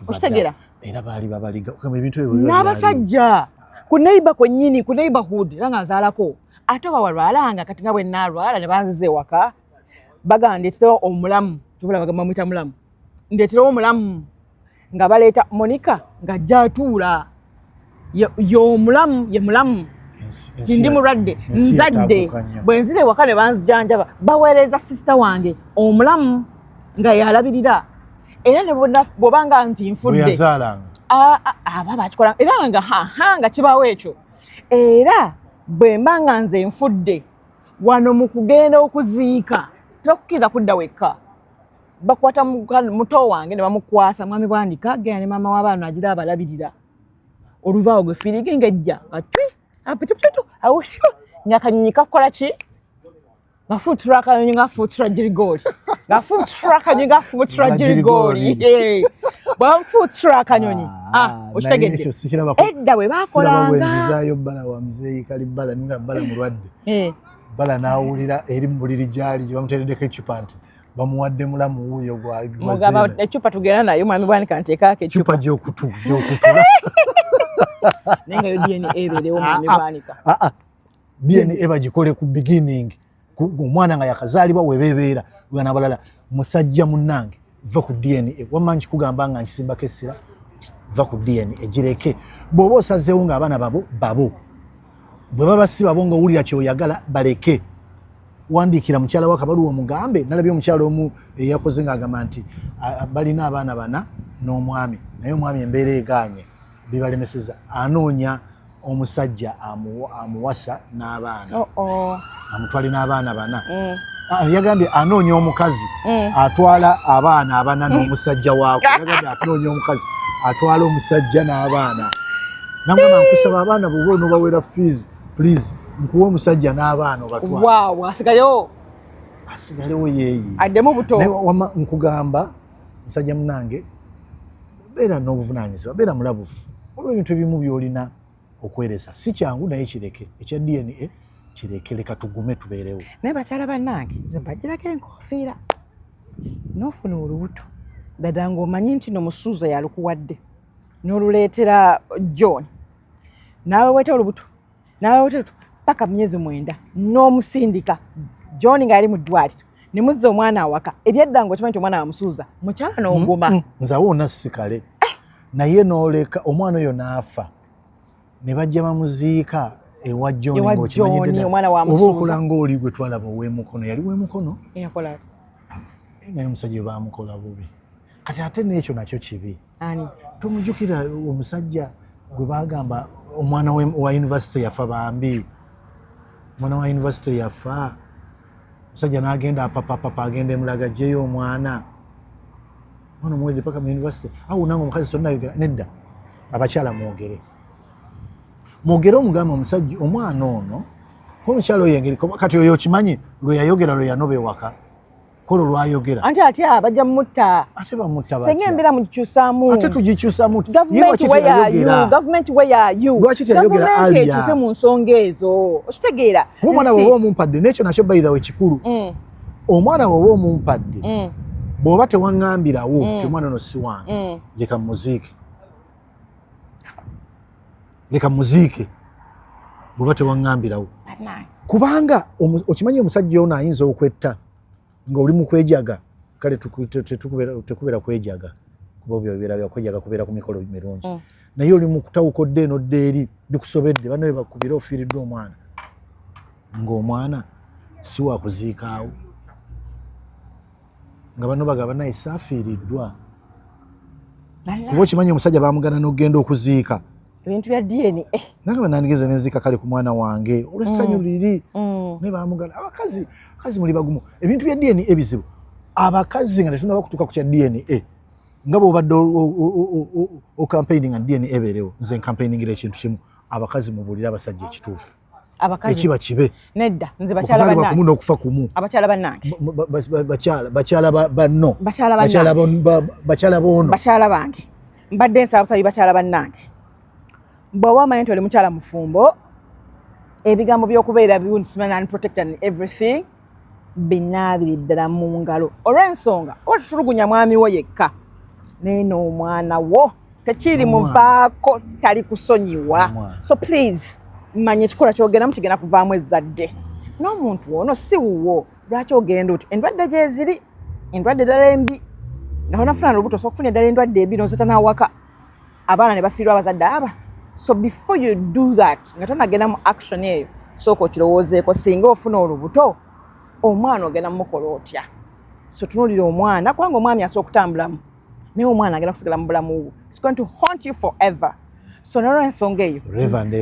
okitegeera era baali babaliga ebintu n'abasajja ku neighbor kwennyini ku neighborhood era ng'azaalako ate oba walwalanga kati nga bwe naalwala ne banziza ewaka bagamba ndeeterewo omulamu tubula bagamba mwita mulamu ndeeterewo omulamu nga baleeta Monica ng'ajja atuula y'omulamu ye mulamu ndi mulwadde nzadde bwe nzira ewaka ne banzijanjaba baweereza sisita wange omulamu nga yalabirira era ne bw'obanga nti nfudde aba bakikola era nga kibaawo ekyo era bwe mba nga nze nfudde wano mu kugenda okuziika tebakukkiriza kudda wekka bakwata muto wange ne bamukwasa mwami bwandika genda ne maama w'abaana agira abalabirira oluvaawo gwe fiirigi ng'ejja apitupitu awushu ng'akanyonyi kakola ki ngafuutura akanyonyi ngafuutura girigooli ngafuutura akanyonyi ngafuutura girigooli bwamufuutura akanyonyi okitegedde edda bwe baakolanga nzizaayo bbala wa muzeeyi kali bbala ninga bbala mulwadde bbala n'awulira eri mu buliri gyali gye bamuteereddeko ecupa nti bamuwadde mulamu wuuyo mugamba ecupa tugenda nayo mwami bwanika nteekaako ecupa gy'okutula naye nga yo DNA ebeerewo mwami bwanika DNA bagikole ku beginning omwana nga yakazaalibwa webeebeera gana balala musajja munnange va ku DNA wamma nkikugamba nga nkisimbako essira va ku DNA gireke bw'oba osazeewo ng'abaana babo bwe baba si babo ng'owulira kyoyagala baleke wandiikira mukyala wa Kabaluwa omugambe nalabye omukyala omu eyakoze ng'agamba nti balina abaana 4 n'omwami naye omwami embeera egaanye bibalemeseza anoonya omusajja amuwasa n'abaana amutwale n'abaana 4 yagambye anoonya omukazi atwala abaana 4 n'omusajja waako yagambye anoonya omukazi atwala omusajja n'abaana nagamba nkusaba abaana bwe onobawera fees please nkuwa omusajja n'abaana obatwala asigalewo yeeyi addemu buto nkugamba musajja munange beera n'obuvunaanyizibwa beera mulabufu olw'ebintu ebimu by'olina okweresa si kyangu naye kireke ekya DNA kireke leka tugume tubeerewo naye bakyala bannange nze mbagirako enkofiira n'ofuna olubuto ddala ng'omanyi nti n'omusuuza yalukuwadde n'oluleetera John naawe weeta olubuto naawe weeta paka myezi 9 n'omusindika John ng'ali mu ddwaliro ne muzza omwana awaka ebyadda ng'okimanyi nti omwana wamusuuza mukyala n'oguma nzawo onassikale naye n'oleka omwana oyo n'afa ne bajja bamuziika ewa John ng'okimanyidde oba okola ng'oli gwe twalaba ow'emukono yali w'emukono naye omusajja we baamukola bubi kati ate n'ekyo nakyo kibi tomujjukira omusajja gwe baagamba omwana wa yunivasite yafa bambi omwana wa yunivasite yafa omusajja n'agenda apapapapa agenda emulaga ajjeyo omwana omuwedde paka mu yunivasite awo nange omukazi tonnayogera nedda abakyala mwogere omugamba omusajja omwana ono omukyala oyo engeri kati oyo okimanyi lwe yayogera lwe yanoba ewaka kolo lwayogera anti atya bajja mutta ate bamutta senga embeera mugikyusaamu ate tugikyusaamu gavumenti where are you lwaki teyayogera gavumenti etuuke mu nsonga ezo okitegeera omwana bw'oba omumpadde n'ekyo nakyo by the way kikulu omwana bw'oba omumpadde bw'oba tewaŋŋambirawo ti omwana ono si wange leka muziike bw'oba tewaŋŋambirawo kubanga okimanyi omusajja ono ayinza okwetta ng'oli mu kwejaga kale tekubeera kwejaga kuba byobeera byakwejaga kubeera ku mikolo mirungi naye oli mu kutawukodde eno dde eri bikusobedde bano bye bakubira ofiiriddwa omwana ng'omwana si wakuziikaawo nga bano bagamba naye saafiiriddwa kuba okimanyi omusajja baamugana n'okugenda okuziika ebintu bya DNA nagamba nandigeze nenziika kale ku mwana wange olw'essanyu liri naye baamugana abakazi muli bagumu ebintu bya DNA ebizibu abakazi nga tetunaba kutuuka ku kya DNA nga bw'obadde okampaininga DNA ebeerewo nze nkampainingira ekintu kimu abakazi mubuulire abasajja ekituufu ekiba kibe nedda nze bakyala bannange okumu n'okufa kumu abakyala bannange bakyala bono bakyala bange mbadde nsaba busabi bakyala bannange bw'oba omanyi nti oli mukyala mufumbo ebigambo by'okubeera biwunisima non-protected and everything binaabiri ddala mu ngalo olw'ensonga oba tutulugunya mwami wo yekka naye n'omwana wo tekiri muvaako tali kusonyiwa so please manya ekikola ky'ogendamu kigenda kuvaamu ezzadde n'omuntu ono si wuwo lwaki ogenda oti endwadde gyeziri endwadde ddala embi nga tonafuna lubuto so okufuna eddala endwadde embi nozeta n'awaka abaana ne bafiirwa abazadde aba so before you do that nga tonagenda mu action eyo sooka okirowoozeeko singa ofuna olubuto omwana ogenda mumukola otya so tunuulira omwana kubanga omwami asobola okutambulamu naye omwana agenda kusigala mu bulamu bwo it's going to haunt you forever so nolw'ensonga eyo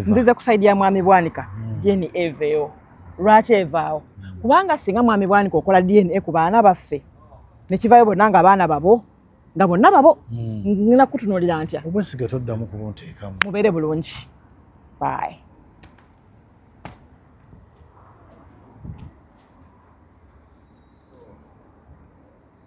nzize ku saidi ya mwami Bwanika DNA eveeyo lwaki evaawo kubanga singa mwami Bwanika okola DNA ku baana baffe nekivaayo bonna nga abaana babo nga bonna babo ngina kutunuulira ntya obwesige toddamu kubunteekamu mubeere bulungi bye